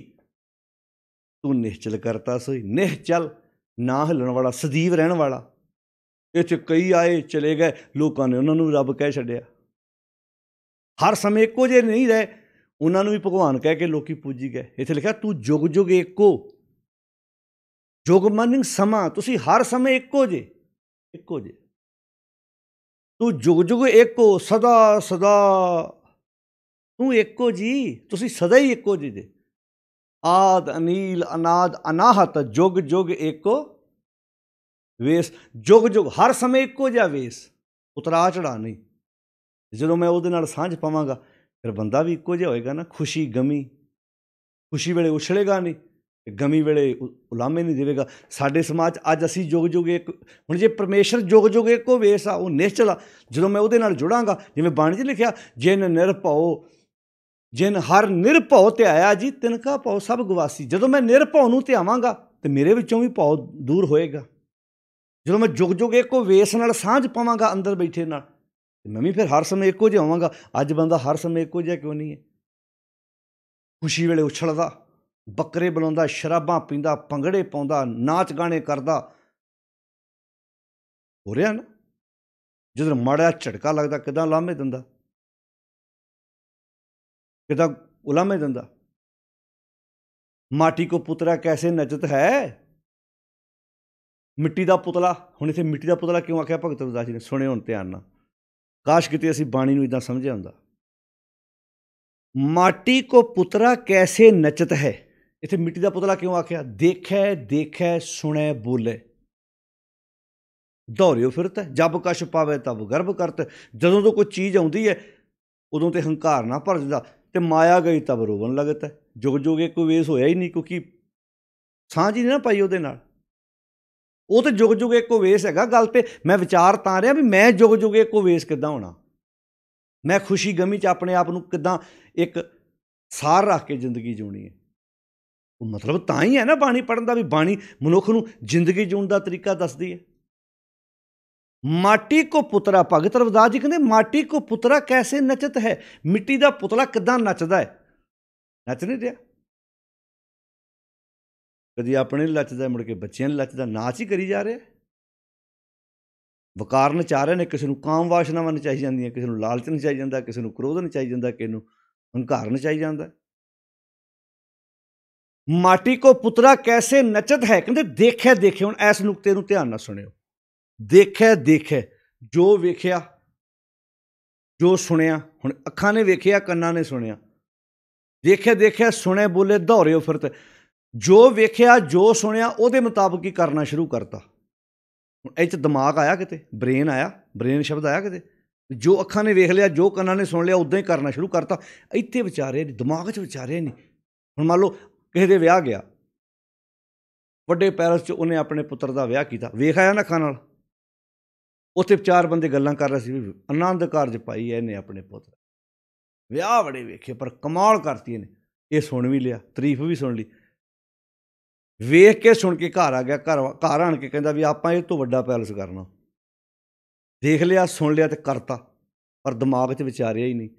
ਤੂੰ ਨਿਹਚਲ ਕਰਤਾ ਸੋਈ, ਨਿਹਚਲ ਨਾ ਹਿੱਲਣ ਵਾਲਾ, ਸਦੀਵ ਰਹਿਣ ਵਾਲਾ। ਇੱਥੇ ਕਈ ਆਏ ਚਲੇ ਗਏ, ਲੋਕਾਂ ਨੇ ਉਹਨਾਂ ਨੂੰ ਵੀ ਰੱਬ ਕਹਿ ਛੱਡਿਆ। ਹਰ ਸਮੇਂ ਇੱਕੋ ਜਿਹੇ ਨਹੀਂ ਰਹੇ, ਉਹਨਾਂ ਨੂੰ ਵੀ ਭਗਵਾਨ ਕਹਿ ਕੇ ਲੋਕੀ ਪੂਜੀ ਗਏ। ਇੱਥੇ ਲਿਖਿਆ ਤੂੰ ਜੁਗ ਜੁਗ ਏਕੋ, ਜੁਗ ਮੀਨਿੰਗ ਸਮਾਂ, ਤੁਸੀਂ ਹਰ ਸਮੇਂ ਇੱਕੋ ਜੇ, ਇੱਕੋ ਜੇ। ਤੂੰ ਜੁਗ ਜੁਗ ਏਕੋ, ਸਦਾ ਸਦਾ ਤੂੰ ਇੱਕੋ ਜੀ, ਤੁਸੀਂ ਸਦਾ ਹੀ ਇੱਕੋ ਜੀ ਜੇ। ਆਦ ਅਨੀਲ ਅਨਾਦ ਅਨਾਹਤ ਜੁਗ ਜੁਗ ਏਕੋ ਵੇਸ, ਜੁਗ ਜੁਗ ਹਰ ਸਮੇਂ ਇੱਕੋ ਜਿਹਾ ਵੇਸ, ਉਤਰਾ ਚੜਾ ਨਹੀਂ। ਜਦੋਂ ਮੈਂ ਉਹਦੇ ਨਾਲ ਸਾਂਝ ਪਾਵਾਂਗਾ ਫਿਰ ਬੰਦਾ ਵੀ ਇੱਕੋ ਜਿਹਾ ਹੋਏਗਾ ਨਾ। ਖੁਸ਼ੀ ਗਮੀ, ਖੁਸ਼ੀ ਵੇਲੇ ਉਛਲੇਗਾ ਨਹੀਂ, ਗਮੀ ਵੇਲੇ ਉਲਾਮੇ ਨਹੀਂ ਦੇਵੇਗਾ। ਸਾਡੇ ਸਮਾਜ 'ਚ ਅੱਜ ਅਸੀਂ ਜੁਗ ਜੁਗ ਇੱਕ, ਹੁਣ ਜੇ ਪਰਮੇਸ਼ਰ ਜੁਗ ਜੁਗ ਇੱਕੋ ਵੇਸ ਆ, ਉਹ ਨਿਸ਼ਚਲ ਆ। ਜਦੋਂ ਮੈਂ ਉਹਦੇ ਨਾਲ ਜੁੜਾਂਗਾ, ਜਿਵੇਂ ਬਾਣੀ 'ਚ ਲਿਖਿਆ, ਜਿਨ ਨਿਰਭਉ ਜਿਨ ਹਰ ਨਿਰਭਉ ਧਿਆਇਆ ਜੀ ਤਿਨਕਾ ਭਉ ਸਭ ਗਵਾਸੀ। ਜਦੋਂ ਮੈਂ ਨਿਰਭਉ ਨੂੰ ਧਿਆਵਾਂਗਾ ਤੇ ਮੇਰੇ ਵਿੱਚੋਂ ਵੀ ਭਉ ਦੂਰ ਹੋਏਗਾ। ਜਦੋਂ ਮੈਂ ਜੁਗ ਜੁਗ ਇੱਕੋ ਵੇਸ ਨਾਲ ਸਾਂਝ ਪਾਵਾਂਗਾ ਅੰਦਰ ਬੈਠੇ ਨਾਲ, ਮੈਂ ਵੀ ਫਿਰ ਹਰ ਸਮੇਂ ਇੱਕੋ ਜਿਹਾ ਹੋਵਾਂਗਾ। ਅੱਜ ਬੰਦਾ ਹਰ ਸਮੇਂ ਇੱਕੋ ਜਿਹਾ ਕਿਉਂ ਨਹੀਂ ਹੈ? ਖੁਸ਼ੀ ਵੇਲੇ ਉਛਲਦਾ, ਬੱਕਰੇ ਬੁਲਾਉਂਦਾ, ਸ਼ਰਾਬਾਂ ਪੀਂਦਾ, ਭੰਗੜੇ ਪਾਉਂਦਾ, ਨਾਚ ਗਾਣੇ ਕਰਦਾ, ਹੋ ਰਿਹਾ ਨਾ। ਜਦੋਂ ਮਾੜਾ ਝਟਕਾ ਲੱਗਦਾ ਕਿੱਦਾਂ ਉਲਾਮੇ ਦਿੰਦਾ, ਕਿੱਦਾਂ ਉਲਾਮੇ ਦਿੰਦਾ। ਮਾਟੀ ਕੋ ਪੁਤਲਾ ਕੈਸੇ ਨਚਤ ਹੈ, ਮਿੱਟੀ ਦਾ ਪੁਤਲਾ। ਹੁਣ ਇੱਥੇ ਮਿੱਟੀ ਦਾ ਪੁਤਲਾ ਕਿਉਂ ਆਖਿਆ ਭਗਤ ਰਵਿਦਾਸ ਜੀ ਨੇ? ਸੁਣਿਓ ਹੁਣ ਧਿਆਨ ਨਾਲ, ਕਾਸ਼ ਕਿਤੇ ਅਸੀਂ ਬਾਣੀ ਨੂੰ ਇੱਦਾਂ ਸਮਝਿਆ ਹੁੰਦਾ। ਮਾਟੀ ਕੋ ਪੁਤਲਾ ਕੈਸੇ ਨਚਤ ਹੈ, ਇੱਥੇ ਮਿੱਟੀ ਦਾ ਪੁਤਲਾ ਕਿਉਂ ਆਖਿਆ? ਦੇਖੈ ਦੇਖੈ ਸੁਣੈ ਬੋਲੇ, ਦੌੜਿਓ ਫਿਰਤ ਜਬ ਕਛ ਪਾਵੇ ਤਬ ਗਰਭ ਕਰਤ। ਜਦੋਂ ਤੋਂ ਕੋਈ ਚੀਜ਼ ਆਉਂਦੀ ਹੈ ਉਦੋਂ ਤੇ ਹੰਕਾਰ ਨਾ ਭਰ ਜਾਂਦਾ, ਤੇ ਮਾਇਆ ਗਈ ਤਬ ਰੋਵਣ ਲੱਗਤ ਹੈ। ਜੁਗ ਜੁਗ ਇਹ ਕੋਈ ਵੇਸ ਹੋਇਆ ਹੀ ਨਹੀਂ, ਕਿਉਂਕਿ ਸਾਂਝ ਹੀ ਨਹੀਂ ਨਾ ਪਾਈ ਉਹਦੇ ਨਾਲ। ਉਹ ਤਾਂ ਜੁਗ ਜੁਗ ਇੱਕੋ ਵੇਸ ਹੈਗਾ। ਗੱਲ ਤੇ ਮੈਂ ਵਿਚਾਰ ਤਾਂ ਰਿਹਾ ਵੀ ਮੈਂ ਜੁਗ ਜੁਗ ਇੱਕੋ ਵੇਸ ਕਿੱਦਾਂ ਹੋਣਾ। ਮੈਂ ਖੁਸ਼ੀ ਗਮੀ 'ਚ ਆਪਣੇ ਆਪ ਨੂੰ ਕਿੱਦਾਂ ਇੱਕ ਸਾਰ ਰੱਖ ਕੇ ਜ਼ਿੰਦਗੀ ਜਿਉਣੀ ਹੈ। ਉਹ ਮਤਲਬ ਤਾਂ ਹੀ ਹੈ ਨਾ ਬਾਣੀ ਪੜ੍ਹਨ ਦਾ, ਵੀ ਬਾਣੀ ਮਨੁੱਖ ਨੂੰ ਜ਼ਿੰਦਗੀ ਜਿਉਣ ਦਾ ਤਰੀਕਾ ਦੱਸਦੀ ਹੈ। ਮਾਟੀ ਕੋ ਪੁਤਲਾ, ਭਗਤ ਰਵਿਦਾਸ ਜੀ ਕਹਿੰਦੇ ਮਾਟੀ ਕੋ ਪੁਤਲਾ ਕੈਸੇ ਨਚਤ ਹੈ, ਮਿੱਟੀ ਦਾ ਪੁਤਲਾ ਕਿੱਦਾਂ ਨੱਚਦਾ ਹੈ। ਨੱਚ ਨਹੀਂ ਰਿਹਾ, ਕਦੀ ਆਪਣੇ ਨਹੀਂ ਨੱਚਦਾ, ਮੁੜ ਕੇ ਬੱਚਿਆਂ ਨੂੰ ਨੱਚਦਾ, ਨਾਚ ਹੀ ਕਰੀ ਜਾ ਰਿਹਾ। ਵਕਾਰ ਨਚਾ ਰਹੇ ਨੇ, ਕਿਸੇ ਨੂੰ ਕਾਮ ਵਾਸ਼ਨਾਵਾਂ ਨਚਾਈ ਜਾਂਦੀਆਂ, ਕਿਸੇ ਨੂੰ ਲਾਲਚ ਨਚਾਈ ਜਾਂਦਾ, ਕਿਸੇ ਨੂੰ ਕ੍ਰੋਧ ਨਚਾਈ ਜਾਂਦਾ, ਕਿਸੇ ਨੂੰ ਹੰਕਾਰ ਨਚਾਈ ਜਾਂਦਾ। ਮਾਟੀ ਕੋ ਪੁਤਲਾ ਕੈਸੇ ਨਚਤ ਹੈ, ਕਹਿੰਦੇ ਦੇਖਿਆ ਦੇਖਿਆ। ਹੁਣ ਇਸ ਨੁਕਤੇ ਨੂੰ ਧਿਆਨ ਨਾਲ ਸੁਣਿਓ। ਦੇਖਿਆ ਦੇਖਿਆ, ਜੋ ਵੇਖਿਆ ਜੋ ਸੁਣਿਆ, ਹੁਣ ਅੱਖਾਂ ਨੇ ਵੇਖਿਆ, ਕੰਨਾਂ ਨੇ ਸੁਣਿਆ। ਦੇਖਿਆ ਦੇਖਿਆ ਸੁਣਿਆ ਬੋਲੇ ਦੌੜਿਓ ਫਿਰਤ, ਜੋ ਵੇਖਿਆ ਜੋ ਸੁਣਿਆ ਉਹਦੇ ਮੁਤਾਬਕ ਹੀ ਕਰਨਾ ਸ਼ੁਰੂ ਕਰਤਾ। ਹੁਣ ਇਹ 'ਚ ਦਿਮਾਗ ਆਇਆ ਕਿਤੇ, ਬ੍ਰੇਨ ਆਇਆ, ਬ੍ਰੇਨ ਸ਼ਬਦ ਆਇਆ ਕਿਤੇ? ਜੋ ਅੱਖਾਂ ਨੇ ਵੇਖ ਲਿਆ, ਜੋ ਕੰਨਾਂ ਨੇ ਸੁਣ ਲਿਆ, ਉੱਦਾਂ ਹੀ ਕਰਨਾ ਸ਼ੁਰੂ ਕਰਤਾ। ਇੱਥੇ ਵਿਚਾਰੇ ਨਹੀਂ, ਦਿਮਾਗ 'ਚ ਵਿਚਾਰੇ ਨਹੀਂ। ਹੁਣ ਮੰਨ ਲਓ ਕਿਸੇ ਦੇ ਵਿਆਹ ਗਿਆ, ਵੱਡੇ ਪੈਲਸ 'ਚ ਉਹਨੇ ਆਪਣੇ ਪੁੱਤਰ ਦਾ ਵਿਆਹ ਕੀਤਾ, ਵੇਖ ਆਇਆ ਨਾ ਅੱਖਾਂ ਨਾਲ। ਉੱਥੇ 4 ਬੰਦੇ ਗੱਲਾਂ ਕਰ ਰਹੇ ਸੀ ਵੀ ਆਨੰਦ ਕਾਰਜ ਪਾਈ ਹੈ ਇਹਨੇ ਆਪਣੇ ਪੁੱਤ ਦਾ, ਵਿਆਹ ਬੜੇ ਵੇਖੇ ਪਰ ਕਮਾਲ ਕਰਤੀ ਇਹਨੇ। ਇਹ ਸੁਣ ਵੀ ਲਿਆ, ਤਾਰੀਫ ਵੀ ਸੁਣ ਲਈ, ਵੇਖ ਕੇ ਸੁਣ ਕੇ ਘਰ ਆ ਗਿਆ। ਘਰ ਆਣ ਕੇ ਕਹਿੰਦਾ ਵੀ ਆਪਾਂ ਇਹ ਤੋਂ ਵੱਡਾ ਪੈਲਸ ਕਰਨਾ। ਦੇਖ ਲਿਆ, ਸੁਣ ਲਿਆ ਤੇ ਕਰਤਾ, ਪਰ ਦਿਮਾਗ 'ਚ ਵਿਚਾਰਿਆ ਹੀ ਨਹੀਂ।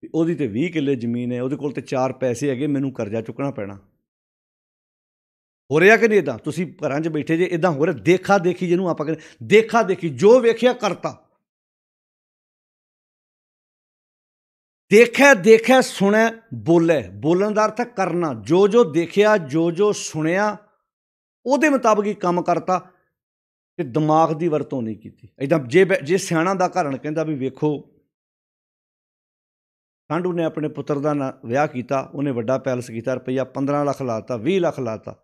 ਉਹਦੀ ਤੇ 20 ਕਿੱਲੇ ਜ਼ਮੀਨ ਹੈ, ਉਹਦੇ ਕੋਲ ਤੇ 4 ਪੈਸੇ ਹੈਗੇ, ਮੈਨੂੰ ਕਰਜ਼ਾ ਚੁੱਕਣਾ ਪੈਣਾ। ਹੋ ਰਿਹਾ ਕਿ ਨਹੀਂ ਇੱਦਾਂ? ਤੁਸੀਂ ਘਰਾਂ 'ਚ ਬੈਠੇ ਜੇ, ਇੱਦਾਂ ਹੋ ਰਿਹਾ। ਦੇਖਾ ਦੇਖੀ ਜਿਹਨੂੰ ਆਪਾਂ ਕਹਿੰਦੇ, ਦੇਖਾ ਦੇਖੀ, ਜੋ ਵੇਖਿਆ ਕਰਤਾ। ਦੇਖਿਆ ਦੇਖਿਆ ਸੁਣਿਆ ਬੋਲੇ, ਬੋਲਣ ਦਾ ਅਰਥ ਹੈ ਕਰਨਾ। ਜੋ ਜੋ ਦੇਖਿਆ ਜੋ ਜੋ ਸੁਣਿਆ ਉਹਦੇ ਮੁਤਾਬਕ ਹੀ ਕੰਮ ਕਰਤਾ, ਤੇ ਦਿਮਾਗ ਦੀ ਵਰਤੋਂ ਨਹੀਂ ਕੀਤੀ। ਇੱਦਾਂ ਜੇ ਸਿਆਣਾ ਦਾ ਘਰਣ ਕਹਿੰਦਾ ਵੀ ਵੇਖੋ, ਠਾਂਡੂ ਨੇ ਆਪਣੇ ਪੁੱਤਰ ਦਾ ਵਿਆਹ ਕੀਤਾ, ਉਹਨੇ ਵੱਡਾ ਪੈਲਸ ਕੀਤਾ, ਰੁਪਈਆ 15 ਲੱਖ ਲਾਤਾ, 20 ਲੱਖ ਲਾਤਾ।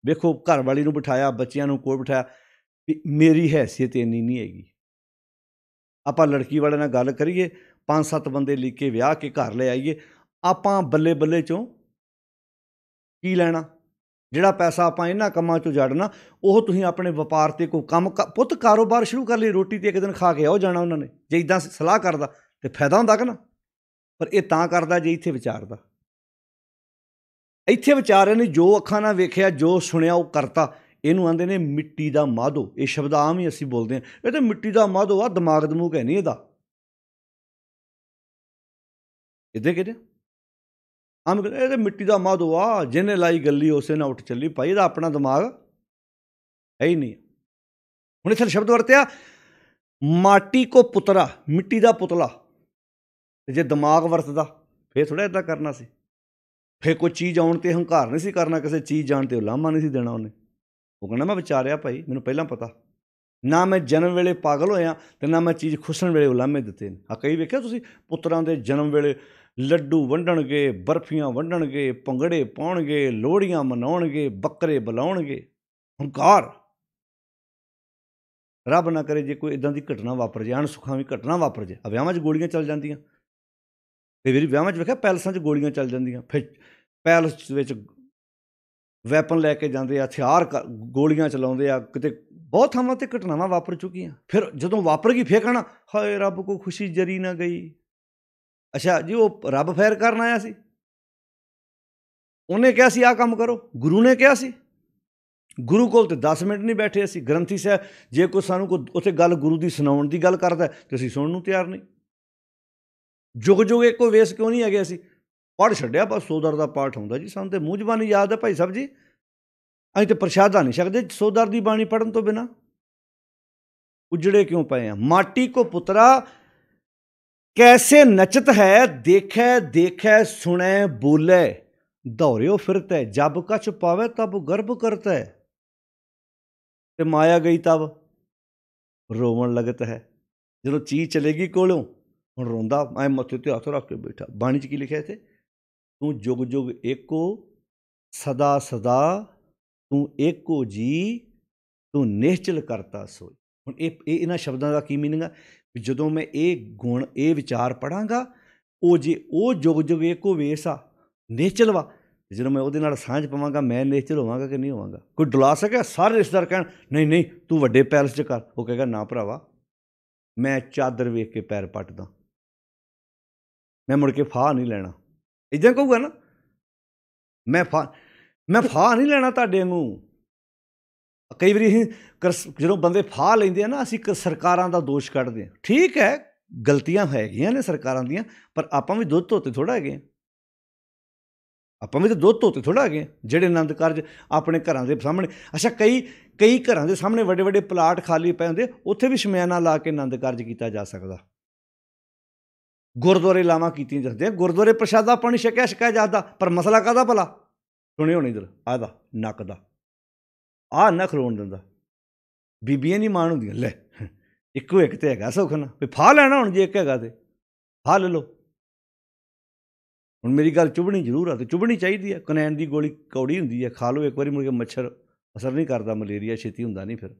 ਵੇਖੋ ਘਰ ਵਾਲੀ ਨੂੰ ਬਿਠਾਇਆ, ਬੱਚਿਆਂ ਨੂੰ ਕੋਲ ਬਿਠਾਇਆ, ਵੀ ਮੇਰੀ ਹੈਸੀਅਤ ਇੰਨੀ ਨਹੀਂ ਹੈਗੀ। ਆਪਾਂ ਲੜਕੀ ਵਾਲੇ ਨਾਲ ਗੱਲ ਕਰੀਏ, 5-7 ਬੰਦੇ ਲਿਖ ਕੇ ਵਿਆਹ ਕੇ ਘਰ ਲੈ ਆਈਏ, ਆਪਾਂ ਬੱਲੇ ਬੱਲੇ 'ਚੋਂ ਕੀ ਲੈਣਾ? ਜਿਹੜਾ ਪੈਸਾ ਆਪਾਂ ਇਹਨਾਂ ਕੰਮਾਂ 'ਚੋਂ ਜੜਨਾ, ਉਹ ਤੁਸੀਂ ਆਪਣੇ ਵਪਾਰ 'ਤੇ ਕੋਈ ਕੰਮ ਪੁੱਤ ਕਾਰੋਬਾਰ ਸ਼ੁਰੂ ਕਰ ਲਈ। ਰੋਟੀ 'ਤੇ ਇੱਕ ਦਿਨ ਖਾ ਕੇ ਆਓ ਜਾਣਾ ਉਹਨਾਂ ਨੇ, ਜੇ ਇੱਦਾਂ ਸਲਾਹ ਕਰਦਾ ਤਾਂ ਫਾਇਦਾ ਹੁੰਦਾ ਕਿ ਨਾ? ਪਰ ਇਹ ਤਾਂ ਕਰਦਾ ਜੇ ਇੱਥੇ ਵਿਚਾਰਦਾ। ਇੱਥੇ ਵਿਚਾਰਿਆ ਨੇ, ਜੋ ਅੱਖਾਂ ਨਾਲ ਵੇਖਿਆ ਜੋ ਸੁਣਿਆ ਉਹ ਕਰਤਾ। ਇਹਨੂੰ ਆਂਦੇ ਨੇ ਮਿੱਟੀ ਦਾ ਮਾਧੋ। ਇਹ ਸ਼ਬਦ ਆਮ ਹੀ ਅਸੀਂ ਬੋਲਦੇ ਹਾਂ, ਇਹ ਤਾਂ ਮਿੱਟੀ ਦਾ ਮਾਧੋ ਆ, ਦਿਮਾਗ ਦਮੂਗ ਹੈ ਨਹੀਂ ਇਹਦਾ। ਇੱਦਾਂ ਕਿਹਦੇ ਆਮ ਕਹਿੰਦੇ ਇਹ ਤਾਂ ਮਿੱਟੀ ਦਾ ਮਾਧੋ ਆ, ਜਿਹਨੇ ਲਾਈ ਗੱਲੀ ਉਸੇ ਨਾਲ ਉੱਠ ਚੱਲੀ। ਭਾਈ ਇਹਦਾ ਆਪਣਾ ਦਿਮਾਗ ਹੈ ਹੀ ਨਹੀਂ। ਹੁਣ ਇੱਥੇ ਸ਼ਬਦ ਵਰਤਿਆ ਮਾਟੀ ਕੋ ਪੁਤਲਾ, ਮਿੱਟੀ ਦਾ ਪੁਤਲਾ। ਤੇ ਜੇ ਦਿਮਾਗ ਵਰਤਦਾ ਫਿਰ ਥੋੜ੍ਹਾ ਇੱਦਾਂ ਕਰਨਾ ਸੀ। ਫਿਰ ਕੋਈ ਚੀਜ਼ ਆਉਣ 'ਤੇ ਹੰਕਾਰ ਨਹੀਂ ਸੀ ਕਰਨਾ, ਕਿਸੇ ਚੀਜ਼ ਜਾਣ 'ਤੇ ਉਲਾਂਭਾ ਨਹੀਂ ਸੀ ਦੇਣਾ ਉਹਨੇ। ਉਹ ਕਹਿੰਦਾ ਮੈਂ ਵਿਚਾਰਿਆ ਭਾਈ, ਮੈਨੂੰ ਪਹਿਲਾਂ ਪਤਾ, ਨਾ ਮੈਂ ਜਨਮ ਵੇਲੇ ਪਾਗਲ ਹੋਇਆ ਅਤੇ ਨਾ ਮੈਂ ਚੀਜ਼ ਖੁੱਸਣ ਵੇਲੇ ਉਲਾਂਭੇ ਦਿੱਤੇ ਨੇ। ਆ ਕਈ ਵੇਖਿਆ ਤੁਸੀਂ ਪੁੱਤਰਾਂ ਦੇ ਜਨਮ ਵੇਲੇ ਲੱਡੂ ਵੰਡਣਗੇ, ਬਰਫੀਆਂ ਵੰਡਣਗੇ, ਭੰਗੜੇ ਪਾਉਣਗੇ, ਲੋਹੜੀਆਂ ਮਨਾਉਣਗੇ, ਬੱਕਰੇ ਬੁਲਾਉਣਗੇ। ਹੰਕਾਰ। ਰੱਬ ਨਾ ਕਰੇ ਜੇ ਕੋਈ ਇੱਦਾਂ ਦੀ ਘਟਨਾ ਵਾਪਰ ਜਾਏ, ਅਣਸੁਖਾਵੀਂ ਘਟਨਾ ਵਾਪਰ ਜਾਏ। ਵਿਆਹਾਂ 'ਚ ਗੋਲੀਆਂ ਚੱਲ ਜਾਂਦੀਆਂ, ਕਈ ਵਾਰੀ ਵਿਆਹਾਂ 'ਚ ਵੇਖਿਆ ਪੈਲਸਾਂ 'ਚ ਗੋਲੀਆਂ ਚੱਲ ਜਾਂਦੀਆਂ, ਫਿਰ ਪੈਲਸ ਵਿੱਚ ਵੈਪਨ ਲੈ ਕੇ ਜਾਂਦੇ ਆ, ਹਥਿਆਰ ਗੋਲੀਆਂ ਚਲਾਉਂਦੇ ਆ। ਕਿਤੇ ਬਹੁਤ ਥਾਵਾਂ 'ਤੇ ਘਟਨਾਵਾਂ ਵਾਪਰ ਚੁੱਕੀਆਂ। ਫਿਰ ਜਦੋਂ ਵਾਪਰ ਗਈ ਫਿਰ ਕਹਿਣਾ ਹਾਏ ਰੱਬ ਕੋ ਖੁਸ਼ੀ ਜਰੀ ਨਾ ਗਈ। ਅੱਛਾ ਜੀ, ਉਹ ਰੱਬ ਫੈਰ ਕਰਨ ਆਇਆ ਸੀ, ਉਹਨੇ ਕਿਹਾ ਸੀ ਆਹ ਕੰਮ ਕਰੋ, ਗੁਰੂ ਨੇ ਕਿਹਾ ਸੀ। ਗੁਰੂ ਕੋਲ ਤੇ 10 ਮਿੰਟ ਨਹੀਂ ਬੈਠੇ ਅਸੀਂ। ਗ੍ਰੰਥੀ ਸਾਹਿਬ ਜੇ ਕੋਈ ਸਾਨੂੰ ਕੋਈ ਉੱਥੇ ਗੱਲ ਗੁਰੂ ਦੀ ਸੁਣਾਉਣ ਦੀ ਗੱਲ ਕਰਦਾ ਤੇ ਅਸੀਂ ਸੁਣਨ ਨੂੰ ਤਿਆਰ ਨਹੀਂ। ਜੁਗ ਜੁਗ ਇੱਕੋ ਵੇਸ ਕਿਉਂ ਨਹੀਂ ਹੈਗੇ ਅਸੀਂ? ਪੜ੍ਹ ਛੱਡਿਆ ਬਸ, ਸੋਦਰ ਦਾ ਪਾਠ ਹੁੰਦਾ ਜੀ, ਸਾਨੂੰ ਤੇ ਮੂੰਹ ਜ਼ਬਾਨੀ ਯਾਦ ਹੈ ਭਾਈ ਸਾਹਿਬ ਜੀ। ਅਸੀਂ ਤਾਂ ਪ੍ਰਸ਼ਾਦਾ ਨਹੀਂ ਛਕਦੇ ਸੋਦਰ ਦੀ ਬਾਣੀ ਪੜ੍ਹਨ ਤੋਂ ਬਿਨਾਂ। ਉਜੜੇ ਕਿਉਂ ਪਏ ਆ? ਮਾਟੀ ਕੋ ਪੁੱਤਰਾ कैसे नचत है, देखै देखै सुनै बोलै, दौड़ियो फिरतै जब कछ पावे तब गर्भ करता है। ते माया गई तब रोवन लगत है। ਜਦੋਂ ਚੀਜ਼ ਚਲੇਗੀ ਕੋਲੋਂ ਹੁਣ ਰੋਂਦਾ ਐ ਮੱਥੇ ਤੇ ਹੱਥ ਰੱਖ ਕੇ ਬੈਠਾ। ਬਾਣੀ 'ਚ ਕੀ ਲਿਖਿਆ ਇੱਥੇ? ਤੂੰ ਜੁਗ ਜੁਗ ਏਕੋ, ਸਦਾ ਸਦਾ ਤੂੰ ਏਕੋ ਜੀ, ਤੂੰ ਨਿਸ਼ਚਲ ਕਰਤਾ ਸੋਈ। ਹੁਣ ਇਹਨਾਂ ਸ਼ਬਦਾਂ ਦਾ ਕੀ ਮੀਨਿੰਗ ਆ? ਵੀ ਜਦੋਂ ਮੈਂ ਇਹ ਗੁਣ, ਇਹ ਵਿਚਾਰ ਪੜ੍ਹਾਂਗਾ, ਉਹ ਜੇ ਉਹ ਜੁਗ ਜੁਗ ਇੱਕੋ ਵੇਸ ਆ, ਨਿਸ਼ਚਲ ਵਾ, ਜਦੋਂ ਮੈਂ ਉਹਦੇ ਨਾਲ ਸਾਂਝ ਪਾਵਾਂਗਾ, ਮੈਂ ਨਿਸ਼ਚਲ ਹੋਵਾਂਗਾ ਕਿ ਨਹੀਂ ਹੋਵਾਂਗਾ? ਕੋਈ ਡੁਲਾ ਸਕਿਆ? ਸਾਰੇ ਰਿਸ਼ਤੇਦਾਰ ਕਹਿਣ ਨਹੀਂ ਨਹੀਂ ਤੂੰ ਵੱਡੇ ਪੈਲਸ 'ਚ ਕਰ। ਉਹ ਕਹੇਗਾ ਨਾ ਭਰਾਵਾ, ਮੈਂ ਚਾਦਰ ਵੇਖ ਕੇ ਪੈਰ ਪੱਟਦਾ, ਮੈਂ ਮੁੜ ਕੇ ਫਾਹ ਨਹੀਂ ਲੈਣਾ। ਇੱਦਾਂ ਕਹੂਗਾ ਨਾ, ਮੈਂ ਫਾਹ ਨਹੀਂ ਲੈਣਾ ਤੁਹਾਡੇ ਵਾਂਗੂ। ਕਈ ਵਾਰੀ ਅਸੀਂ ਜਦੋਂ ਬੰਦੇ ਫਾਹ ਲੈਂਦੇ ਆ ਨਾ, ਅਸੀਂ ਸਰਕਾਰਾਂ ਦਾ ਦੋਸ਼ ਕੱਢਦੇ ਹਾਂ। ਠੀਕ ਹੈ, ਗਲਤੀਆਂ ਹੈਗੀਆਂ ਨੇ ਸਰਕਾਰਾਂ ਦੀਆਂ, ਪਰ ਆਪਾਂ ਵੀ ਦੁੱਧ ਧੋਤੇ ਥੋੜ੍ਹਾ ਹੈਗੇ, ਆਪਾਂ ਵੀ ਤਾਂ ਦੁੱਧ ਧੋਤੇ ਥੋੜ੍ਹਾ ਹੈਗੇ ਜਿਹੜੇ ਆਨੰਦ ਕਾਰਜ ਆਪਣੇ ਘਰਾਂ ਦੇ ਸਾਹਮਣੇ। ਅੱਛਾ, ਕਈ ਘਰਾਂ ਦੇ ਸਾਹਮਣੇ ਵੱਡੇ ਵੱਡੇ ਪਲਾਟ ਖਾਲੀ ਪਏ ਹੁੰਦੇ, ਉੱਥੇ ਵੀ ਸ਼ਮਿਆਨਾ ਲਾ ਕੇ ਆਨੰਦ ਕਾਰਜ ਕੀਤਾ ਜਾ ਸਕਦਾ। ਗੁਰਦੁਆਰੇ ਲਾਵਾਂ ਕੀਤੀਆਂ ਜਾਂਦੀਆਂ, ਗੁਰਦੁਆਰੇ ਪ੍ਰਸ਼ਾਦਾ ਪਾਣੀ ਛਕਿਆ ਜਾਂਦਾ, ਪਰ ਮਸਲਾ ਕਾਹਦਾ ਭਲਾ? ਸੁਣੇ ਹੋਣੇ ਇੱਧਰ ਆਹਦਾ ਨੱਕ ਦਾ, ਆਹ ਨਾ ਖਲੋਣ ਦਿੰਦਾ। ਬੀਬੀਆਂ ਨਹੀਂ ਮਾਣ ਹੁੰਦੀਆਂ, ਲੈ ਇੱਕੋ ਇੱਕ ਤਾਂ ਹੈਗਾ ਸੁੱਖ ਨਾ, ਵੀ ਫਾਹ ਲੈਣਾ ਹੁਣ ਜੇ ਇੱਕ ਹੈਗਾ ਤੇ ਫਾਹ ਲੈ ਲਓ। ਹੁਣ ਮੇਰੀ ਗੱਲ ਚੁਭਣੀ ਜ਼ਰੂਰ ਆ, ਤੇ ਚੁਭਣੀ ਚਾਹੀਦੀ ਹੈ। ਕਨੈਣ ਦੀ ਗੋਲੀ ਕੌੜੀ ਹੁੰਦੀ ਹੈ, ਖਾ ਲਓ ਇੱਕ ਵਾਰੀ, ਮੁੜ ਕੇ ਮੱਛਰ ਅਸਰ ਨਹੀਂ ਕਰਦਾ, ਮਲੇਰੀਆ ਛੇਤੀ ਹੁੰਦਾ ਨਹੀਂ। ਫਿਰ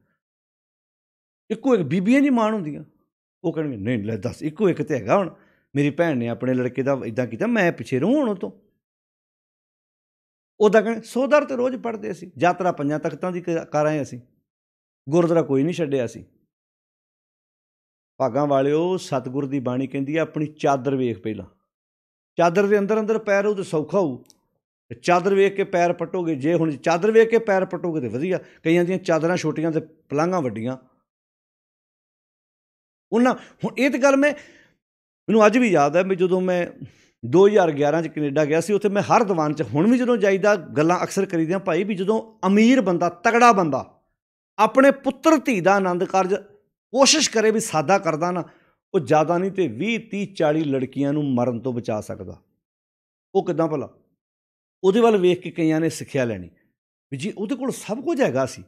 ਇੱਕੋ ਇੱਕ ਬੀਬੀਆਂ ਨਹੀਂ ਮਾਣ ਹੁੰਦੀਆਂ, ਉਹ ਕਹਿਣਗੇ ਨਹੀਂ ਲੈ ਦੱਸ ਇੱਕੋ ਇੱਕ ਤਾਂ ਹੈਗਾ। ਹੁਣ ਮੇਰੀ ਭੈਣ ਨੇ ਆਪਣੇ ਲੜਕੇ ਦਾ ਇੱਦਾਂ ਕੀਤਾ, ਮੈਂ ਪਿੱਛੇ ਰਹੂੰ ਹੁਣ ਉਹ ਤੋਂ। ਉੱਦਾਂ ਕਹਿਣ ਸੋਦਰ ਤੇ ਰੋਜ਼ ਪੜ੍ਹਦੇ ਅਸੀਂ, ਯਾਤਰਾ 5 ਤਖ਼ਤਾਂ ਦੀ ਕਰ ਆਏ ਅਸੀਂ, ਗੁਰਦੁਆਰਾ ਕੋਈ ਨਹੀਂ ਛੱਡਿਆ ਅਸੀਂ। ਭਾਗਾਂ ਵਾਲਿਓ, ਸਤਿਗੁਰ ਦੀ ਬਾਣੀ ਕਹਿੰਦੀ ਆ ਆਪਣੀ ਚਾਦਰ ਵੇਖ ਪਹਿਲਾਂ। ਚਾਦਰ ਦੇ ਅੰਦਰ ਅੰਦਰ ਪੈਰ ਹੋਊ ਤਾਂ ਸੌਖਾ ਹੋਊ, ਚਾਦਰ ਵੇਖ ਕੇ ਪੈਰ ਪੱਟੋਗੇ। ਜੇ ਹੁਣ ਚਾਦਰ ਵੇਖ ਕੇ ਪੈਰ ਪੱਟੋਗੇ ਤਾਂ ਵਧੀਆ। ਕਈਆਂ ਦੀਆਂ ਚਾਦਰਾਂ ਛੋਟੀਆਂ ਤੇ ਪਲਾਂਘਾਂ ਵੱਡੀਆਂ। ਹੁਣ ਇਹ ਤਾਂ ਗੱਲ ਮੈਨੂੰ ਅੱਜ ਵੀ ਯਾਦ ਹੈ ਵੀ ਜਦੋਂ ਮੈਂ 2011 'ਚ ਕੈਨੇਡਾ ਗਿਆ ਸੀ, ਉੱਥੇ ਮੈਂ ਹਰ ਦੀਵਾਨ 'ਚ, ਹੁਣ ਵੀ ਜਦੋਂ ਜਾਈਦਾ ਗੱਲਾਂ ਅਕਸਰ ਕਰੀਦੀਆਂ ਭਾਈ, ਵੀ ਜਦੋਂ ਅਮੀਰ ਬੰਦਾ, ਤਗੜਾ ਬੰਦਾ ਆਪਣੇ ਪੁੱਤਰ ਧੀ ਦਾ ਆਨੰਦ ਕਾਰਜ ਕੋਸ਼ਿਸ਼ ਕਰੇ ਵੀ ਸਾਦਾ ਕਰਦਾ ਨਾ, ਉਹ ਜ਼ਿਆਦਾ ਨਹੀਂ ਤੇ 20 30 40 ਲੜਕੀਆਂ ਨੂੰ ਮਰਨ ਤੋਂ ਬਚਾ ਸਕਦਾ। ਉਹ ਕਿੱਦਾਂ ਭਲਾ? ਉਹਦੇ ਵੱਲ ਵੇਖ ਕੇ ਕਈਆਂ ਨੇ ਸਿੱਖਿਆ ਲੈਣੀ ਵੀ ਜੀ ਉਹਦੇ ਕੋਲ ਸਭ ਕੁਝ ਹੈਗਾ ਸੀ,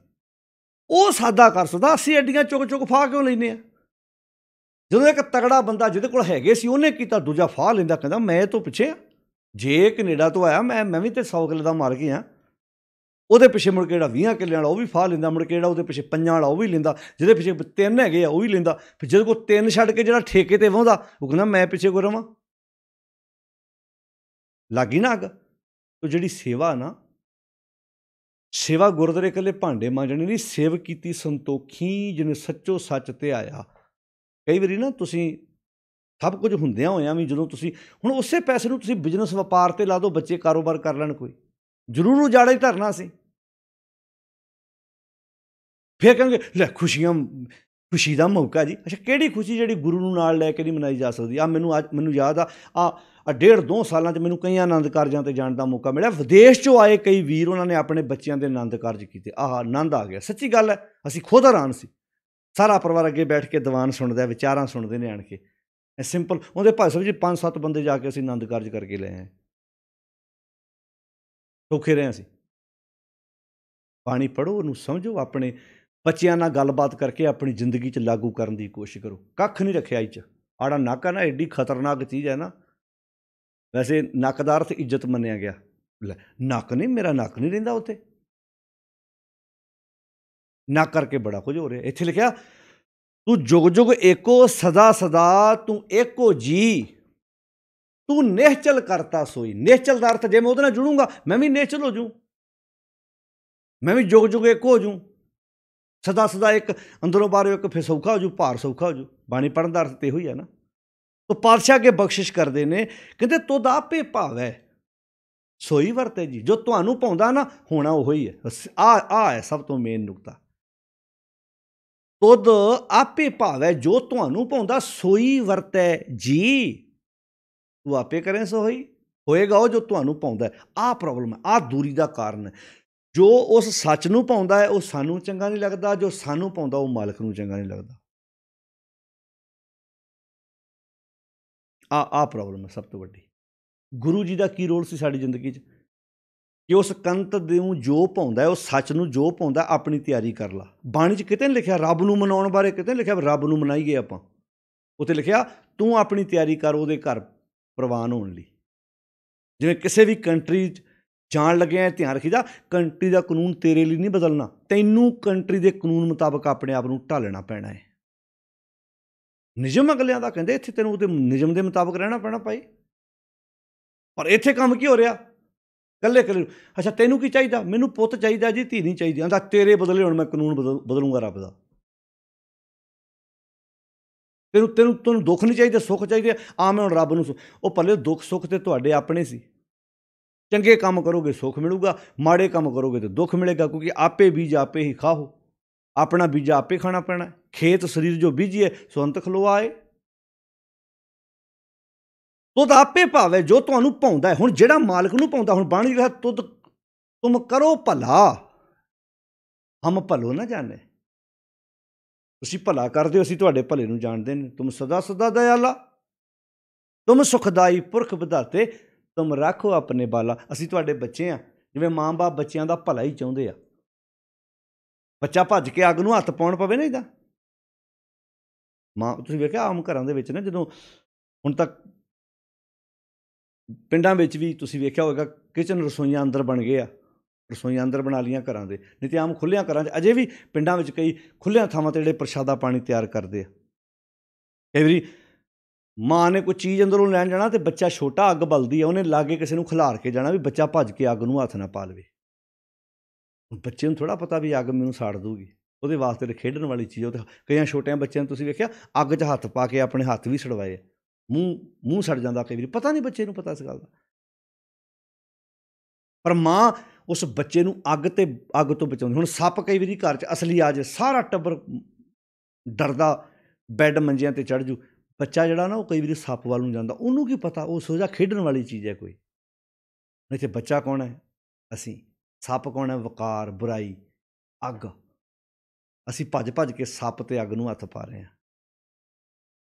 ਉਹ ਸਾਦਾ ਕਰ ਸਕਦਾ, ਅਸੀਂ ਐਡੀਆਂ ਚੁੱਕ ਫਾਹ ਕਿਉਂ ਲੈਂਦੇ ਹਾਂ? ਜਦੋਂ ਇੱਕ ਤਗੜਾ ਬੰਦਾ ਜਿਹਦੇ ਕੋਲ ਹੈਗੇ ਸੀ ਉਹਨੇ ਕੀਤਾ, ਦੂਜਾ ਫਾਹ ਲੈਂਦਾ, ਕਹਿੰਦਾ ਮੈਂ ਇਹ ਤੋਂ ਪਿੱਛੇ। ਜੇ ਕੈਨੇਡਾ ਤੋਂ ਆਇਆ ਮੈਂ ਵੀ ਤਾਂ 100 ਕਿੱਲੇ ਦਾ ਮਾਲਕ ਹੀ ਹਾਂ। ਉਹਦੇ ਪਿੱਛੇ ਮੁੜ ਕੇ ਜਿਹੜਾ 20 ਕਿੱਲਿਆਂ ਵਾਲਾ ਉਹ ਵੀ ਫਾਹ ਲੈਂਦਾ, ਮੁੜ ਕੇ ਜਿਹੜਾ ਉਹਦੇ ਪਿੱਛੇ 5 ਵਾਲਾ ਉਹ ਵੀ ਲੈਂਦਾ, ਜਿਹਦੇ ਪਿੱਛੇ 3 ਹੈਗੇ ਆ ਉਹ ਵੀ ਲੈਂਦਾ। ਫਿਰ ਜਿਹਦੇ ਕੋਲ 3 ਛੱਡ ਕੇ ਜਿਹੜਾ ਠੇਕੇ 'ਤੇ ਵਾਹੁੰਦਾ, ਉਹ ਕਹਿੰਦਾ ਮੈਂ ਪਿੱਛੇ ਕੋਈ ਰਵਾਂ। ਲੱਗੀ ਨਾ ਅੱਗ। ਉਹ ਜਿਹੜੀ ਸੇਵਾ ਨਾ, ਸੇਵਾ ਗੁਰਦੁਆਰੇ ਇਕੱਲੇ ਭਾਂਡੇ ਮਾਂਜਣੇ ਨਹੀਂ, ਸੇਵ ਕੀਤੀ ਸੰਤੋਖੀ ਜਿਹਨੇ ਸੱਚੋ ਸੱਚ ਤੇ ਆਇਆ। ਕਈ ਵਾਰੀ ਨਾ ਤੁਸੀਂ ਸਭ ਕੁਝ ਹੁੰਦਿਆਂ ਹੋਇਆਂ ਵੀ ਜਦੋਂ ਤੁਸੀਂ ਹੁਣ ਉਸੇ ਪੈਸੇ ਨੂੰ ਤੁਸੀਂ ਬਿਜ਼ਨਸ ਵਪਾਰ 'ਤੇ ਲਾ ਦਿਓ, ਬੱਚੇ ਕਾਰੋਬਾਰ ਕਰ ਲੈਣ, ਕੋਈ ਜ਼ਰੂਰ ਉਜਾੜਾ ਹੀ ਧਰਨਾ ਸੀ। ਫਿਰ ਕਹਿਣਗੇ ਲੈ ਖੁਸ਼ੀ ਦਾ ਮੌਕਾ ਜੀ। ਅੱਛਾ, ਕਿਹੜੀ ਖੁਸ਼ੀ ਜਿਹੜੀ ਗੁਰੂ ਨੂੰ ਨਾਲ ਲੈ ਕੇ ਨਹੀਂ ਮਨਾਈ ਜਾ ਸਕਦੀ? ਮੈਨੂੰ ਯਾਦ ਆ 1.5-2 ਸਾਲਾਂ 'ਚ ਮੈਨੂੰ ਕਈਆਂ ਆਨੰਦ ਕਾਰਜਾਂ 'ਤੇ ਜਾਣ ਦਾ ਮੌਕਾ ਮਿਲਿਆ। ਵਿਦੇਸ਼ 'ਚੋਂ ਆਏ ਕਈ ਵੀਰ, ਉਹਨਾਂ ਨੇ ਆਪਣੇ ਬੱਚਿਆਂ ਦੇ ਆਨੰਦ ਕਾਰਜ ਕੀਤੇ। ਆਨੰਦ ਆ ਗਿਆ, ਸੱਚੀ ਗੱਲ ਹੈ। ਅਸੀਂ ਖੁਦ ਹੈਰਾਨ ਸੀ। ਸਾਰਾ ਪਰਿਵਾਰ ਅੱਗੇ ਬੈਠ ਕੇ ਦੀਵਾਨ ਸੁਣਦਾ, ਵਿਚਾਰਾਂ ਸੁਣਦੇ ਨੇ ਆਣ ਕੇ। ਸਿੰਪਲ ਉਹਦੇ ਭਾਈ ਸਾਹਿਬ ਜੀ 5-7 ਬੰਦੇ ਜਾ ਕੇ ਅਸੀਂ ਆਨੰਦ ਕਾਰਜ ਕਰਕੇ ਲੈ ਆਏ, ਸੌਖੇ ਰਹੇ ਅਸੀਂ। ਬਾਣੀ ਪੜ੍ਹੋ, ਉਹਨੂੰ ਸਮਝੋ, ਆਪਣੇ ਬੱਚਿਆਂ ਨਾਲ ਗੱਲਬਾਤ ਕਰਕੇ ਆਪਣੀ ਜ਼ਿੰਦਗੀ 'ਚ ਲਾਗੂ ਕਰਨ ਦੀ ਕੋਸ਼ਿਸ਼ ਕਰੋ। ਕੱਖ ਨਹੀਂ ਰੱਖਿਆ ਇਹ 'ਚ। ਆੜਾ ਨੱਕ ਹੈ ਨਾ, ਐਡੀ ਖਤਰਨਾਕ ਚੀਜ਼ ਹੈ ਨਾ। ਵੈਸੇ ਨੱਕ ਦਾ ਅਰਥ ਇੱਜ਼ਤ ਮੰਨਿਆ ਗਿਆ। ਲੈ ਨੱਕ ਨਹੀਂ, ਮੇਰਾ ਨੱਕ ਨਹੀਂ ਰਹਿੰਦਾ ਉੱਥੇ। ਨੱਕ ਕਰਕੇ ਬੜਾ ਕੁਝ ਹੋ ਰਿਹਾ। ਇੱਥੇ ਲਿਖਿਆ ਤੂੰ ਜੁਗ ਜੁਗ ਏਕੋ, ਸਦਾ ਸਦਾ ਤੂੰ ਏਕੋ ਜੀ, ਤੂੰ ਨਿਹਚਲ ਕਰਤਾ ਸੋਈ। ਨਿਹਚਲ ਦਾ ਅਰਥ ਜੇ ਮੈਂ ਉਹਦੇ ਨਾਲ ਜੁੜੂੰਗਾ ਮੈਂ ਵੀ ਨਿਹਚਲ ਹੋ ਜੂ, ਮੈਂ ਵੀ ਜੁਗ ਜੁਗ ਇੱਕ ਹੋ ਜੂ। ਸਦਾ ਸਦਾ ਇੱਕ, ਅੰਦਰੋਂ ਬਾਹਰੋਂ ਇੱਕ, ਫਿਰ ਸੌਖਾ ਹੋ ਜੂ, ਭਾਰ ਸੌਖਾ ਹੋ ਜੂ। ਬਾਣੀ ਪੜ੍ਹਨ ਦਾ ਅਰਥ ਤੇ ਇਹੋ ਹੀ ਹੈ ਨਾ। ਤੋ ਪਾਤਸ਼ਾਹ ਅੱਗੇ ਬਖਸ਼ਿਸ਼ ਕਰਦੇ ਨੇ, ਕਹਿੰਦੇ ਤੁਧ ਆਪੇ ਭਾਵੈ ਸੋਈ ਵਰਤੇ ਜੀ। ਜੋ ਤੁਹਾਨੂੰ ਪਾਉਂਦਾ ਨਾ ਹੋਣਾ ਉਹੋ ਹੀ ਹੈ। ਆ ਹੈ ਸਭ ਤੋਂ ਮੇਨ ਨੁਕਤਾ। ਤੁਧ ਆਪੇ ਭਾਵੈ, ਜੋ ਤੁਹਾਨੂੰ ਪਾਉਂਦਾ ਸੋਈ ਵਰਤੈ ਜੀ। ਤੂੰ ਆਪੇ ਕਰੇ ਸੋ ਹੋਏਗਾ ਉਹ ਜੋ ਤੁਹਾਨੂੰ ਪਾਉਂਦਾ। ਆਹ ਪ੍ਰੋਬਲਮ ਹੈ, ਆਹ ਦੂਰੀ ਦਾ ਕਾਰਨ ਹੈ। ਜੋ ਉਸ ਸੱਚ ਨੂੰ ਪਾਉਂਦਾ ਹੈ ਉਹ ਸਾਨੂੰ ਚੰਗਾ ਨਹੀਂ ਲੱਗਦਾ, ਜੋ ਸਾਨੂੰ ਪਾਉਂਦਾ ਉਹ ਮਾਲਕ ਨੂੰ ਚੰਗਾ ਨਹੀਂ ਲੱਗਦਾ। ਆਹ ਪ੍ਰੋਬਲਮ ਹੈ ਸਭ ਤੋਂ ਵੱਡੀ। ਗੁਰੂ ਜੀ ਦਾ ਕੀ ਰੋਲ ਸੀ ਸਾਡੀ ਜ਼ਿੰਦਗੀ 'ਚ ਕਿ ਉਸ ਕੰਤ ਨੂੰ ਜੋ ਪਾਉਂਦਾ, ਉਸ ਸੱਚ ਨੂੰ ਜੋ ਪਾਉਂਦਾ, ਆਪਣੀ ਤਿਆਰੀ ਕਰ ਲਾ। ਬਾਣੀ 'ਚ ਕਿਤੇ ਨਹੀਂ ਲਿਖਿਆ ਰੱਬ ਨੂੰ ਮਨਾਉਣ ਬਾਰੇ, ਕਿਤੇ ਨਹੀਂ ਲਿਖਿਆ ਰੱਬ ਨੂੰ ਮਨਾਈਏ ਆਪਾਂ। ਉੱਥੇ ਲਿਖਿਆ ਤੂੰ ਆਪਣੀ ਤਿਆਰੀ ਕਰ ਉਹਦੇ ਘਰ ਪ੍ਰਵਾਨ ਹੋਣ ਲਈ। ਜਿਵੇਂ ਕਿਸੇ ਵੀ ਕੰਟਰੀ 'ਚ ਜਾਣ ਲੱਗਿਆ ਧਿਆਨ ਰੱਖੀਦਾ, ਕੰਟਰੀ ਦਾ ਕਾਨੂੰਨ ਤੇਰੇ ਲਈ ਨਹੀਂ ਬਦਲਣਾ, ਤੈਨੂੰ ਕੰਟਰੀ ਦੇ ਕਾਨੂੰਨ ਮੁਤਾਬਕ ਆਪਣੇ ਆਪ ਨੂੰ ਢਾਲਣਾ ਪੈਣਾ ਹੈ। ਨਿਯਮ ਅਗਲਿਆਂ ਦਾ ਕਹਿੰਦੇ ਇੱਥੇ ਤੈਨੂੰ ਉਹਦੇ ਨਿਯਮ ਦੇ ਮੁਤਾਬਕ ਰਹਿਣਾ ਪੈਣਾ ਭਾਈ। ਪਰ ਇੱਥੇ ਕੰਮ ਕੀ ਹੋ ਰਿਹਾ, ਇਕੱਲੇ ਅੱਛਾ ਤੈਨੂੰ ਕੀ ਚਾਹੀਦਾ, ਮੈਨੂੰ ਪੁੱਤ ਚਾਹੀਦਾ ਜੀ, ਧੀ ਨਹੀਂ ਚਾਹੀਦੀ। ਆਂਦਾ ਤੇਰੇ ਬਦਲੇ ਹੁਣ ਮੈਂ ਕਾਨੂੰਨ ਬਦਲੂੰਗਾ ਰੱਬ ਦਾ। ਤੈਨੂੰ ਦੁੱਖ ਨਹੀਂ ਚਾਹੀਦਾ, ਸੁੱਖ ਚਾਹੀਦੇ ਆ ਮੈਂ ਹੁਣ ਰੱਬ ਨੂੰ। ਉਹ ਭਲੇ ਦੁੱਖ ਸੁੱਖ ਤੇ ਤੁਹਾਡੇ ਆਪਣੇ ਸੀ। ਚੰਗੇ ਕੰਮ ਕਰੋਗੇ ਸੁੱਖ ਮਿਲੂਗਾ, ਮਾੜੇ ਕੰਮ ਕਰੋਗੇ ਤਾਂ ਦੁੱਖ ਮਿਲੇਗਾ। ਕਿਉਂਕਿ ਆਪੇ ਬੀਜ ਆਪੇ ਹੀ ਖਾਓ, ਆਪਣਾ ਬੀਜਾ ਆਪੇ ਖਾਣਾ ਪੈਣਾ। ਖੇਤ ਸਰੀਰ ਜੋ ਬੀਜੀਏ ਸੋ ਅੰਤ ਖਲੋਆਏ। ਤੁਧ ਆਪੇ ਭਾਵੈ, ਜੋ ਤੁਹਾਨੂੰ ਪਾਉਂਦਾ। ਹੁਣ ਜਿਹੜਾ ਮਾਲਕ ਨੂੰ ਪਾਉਂਦਾ, ਹੁਣ ਬਾਣੀ ਲਿਖਿਆ ਤੁਮ ਕਰੋ ਭਲਾ ਹਮ ਭਲੋ ਨਾ ਜਾਣੇ। ਤੁਸੀਂ ਭਲਾ ਕਰਦੇ ਹੋ, ਅਸੀਂ ਤੁਹਾਡੇ ਭਲੇ ਨੂੰ ਜਾਣਦੇ ਨੇ। ਤੁਮ ਸਦਾ ਸਦਾ ਦਇਆਲਾ, ਤੁਮ ਸੁਖਦਾਈ ਪੁਰਖ ਵਿਧਾਤੇ, ਤੁਮ ਰੱਖੋ ਆਪਣੇ ਬਾਲਾ। ਅਸੀਂ ਤੁਹਾਡੇ ਬੱਚੇ ਹਾਂ। ਜਿਵੇਂ ਮਾਂ ਬਾਪ ਬੱਚਿਆਂ ਦਾ ਭਲਾ ਹੀ ਚਾਹੁੰਦੇ ਆ। ਬੱਚਾ ਭੱਜ ਕੇ ਅੱਗ ਨੂੰ ਹੱਥ ਪਾਉਣ ਪਵੇ ਨਾ ਇੱਦਾਂ, ਮਾਂ ਤੁਸੀਂ ਵੇਖਿਆ ਆਮ ਘਰਾਂ ਦੇ ਵਿੱਚ ਨਾ, ਜਦੋਂ ਹੁਣ ਤੱਕ ਪਿੰਡਾਂ ਵਿੱਚ ਵੀ ਤੁਸੀਂ ਵੇਖਿਆ ਹੋਵੇਗਾ ਕਿਚਨ ਰਸੋਈਆਂ ਅੰਦਰ ਬਣ ਗਏ ਆ, ਰਸੋਈਆਂ ਅੰਦਰ ਬਣਾ ਲਈਆਂ ਘਰਾਂ ਦੇ। ਨਹੀਂ ਤਾਂ ਆਮ ਖੁੱਲ੍ਹਿਆਂ ਘਰਾਂ 'ਚ ਅਜੇ ਵੀ ਪਿੰਡਾਂ ਵਿੱਚ ਕਈ ਖੁੱਲ੍ਹਿਆਂ ਥਾਵਾਂ 'ਤੇ ਜਿਹੜੇ ਪ੍ਰਸ਼ਾਦਾ ਪਾਣੀ ਤਿਆਰ ਕਰਦੇ ਆ। ਕਈ ਵਾਰੀ ਮਾਂ ਨੇ ਕੋਈ ਚੀਜ਼ ਅੰਦਰੋਂ ਲੈਣ ਜਾਣਾ ਅਤੇ ਬੱਚਾ ਛੋਟਾ, ਅੱਗ ਬਲਦੀ ਆ, ਉਹਨੇ ਲਾਗੇ ਕਿਸੇ ਨੂੰ ਖਿਲਾਰ ਕੇ ਜਾਣਾ ਵੀ ਬੱਚਾ ਭੱਜ ਕੇ ਅੱਗ ਨੂੰ ਹੱਥ ਨਾ ਪਾ ਲਵੇ। ਬੱਚੇ ਨੂੰ ਥੋੜ੍ਹਾ ਪਤਾ ਵੀ ਅੱਗ ਮੈਨੂੰ ਸਾੜ ਦੂਗੀ, ਉਹਦੇ ਵਾਸਤੇ ਤਾਂ ਖੇਡਣ ਵਾਲੀ ਚੀਜ਼। ਉਹ ਤਾਂ ਕਈਆਂ ਛੋਟਿਆਂ ਬੱਚਿਆਂ ਨੂੰ ਤੁਸੀਂ ਵੇਖਿਆ ਅੱਗ 'ਚ ਹੱਥ ਪਾ ਕੇ ਆਪਣੇ ਹੱਥ ਵੀ ਸੜਵਾਏ, ਮੂੰਹ ਸੜ ਜਾਂਦਾ ਕਈ ਵਾਰੀ, ਪਤਾ ਨਹੀਂ ਬੱਚੇ ਨੂੰ ਪਤਾ ਇਸ ਗੱਲ ਦਾ। ਪਰ ਮਾਂ ਉਸ ਬੱਚੇ ਨੂੰ ਅੱਗ ਤੋਂ ਬਚਾਉਂਦੀ। ਹੁਣ ਸੱਪ ਕਈ ਵਾਰੀ ਘਰ 'ਚ ਅਸਲੀ ਆ ਜਾਏ, ਸਾਰਾ ਟੱਬਰ ਡਰਦਾ ਬੈੱਡ ਮੰਜਿਆਂ 'ਤੇ ਚੜ੍ਹ ਜੂ। ਬੱਚਾ ਜਿਹੜਾ ਨਾ ਉਹ ਕਈ ਵਾਰੀ ਸੱਪ ਵੱਲ ਨੂੰ ਜਾਂਦਾ, ਉਹਨੂੰ ਕੀ ਪਤਾ ਉਹ ਸੋਚਦਾ ਖੇਡਣ ਵਾਲੀ ਚੀਜ਼ ਹੈ ਕੋਈ। ਨਹੀਂ ਤੇ ਬੱਚਾ ਕੌਣ ਹੈ? ਅਸੀਂ। ਸੱਪ ਕੌਣ ਹੈ? ਵਕਾਰ, ਬੁਰਾਈ, ਅੱਗ। ਅਸੀਂ ਭੱਜ ਭੱਜ ਕੇ ਸੱਪ ਤੇ ਅੱਗ ਨੂੰ ਹੱਥ ਪਾ ਰਹੇ ਹਾਂ।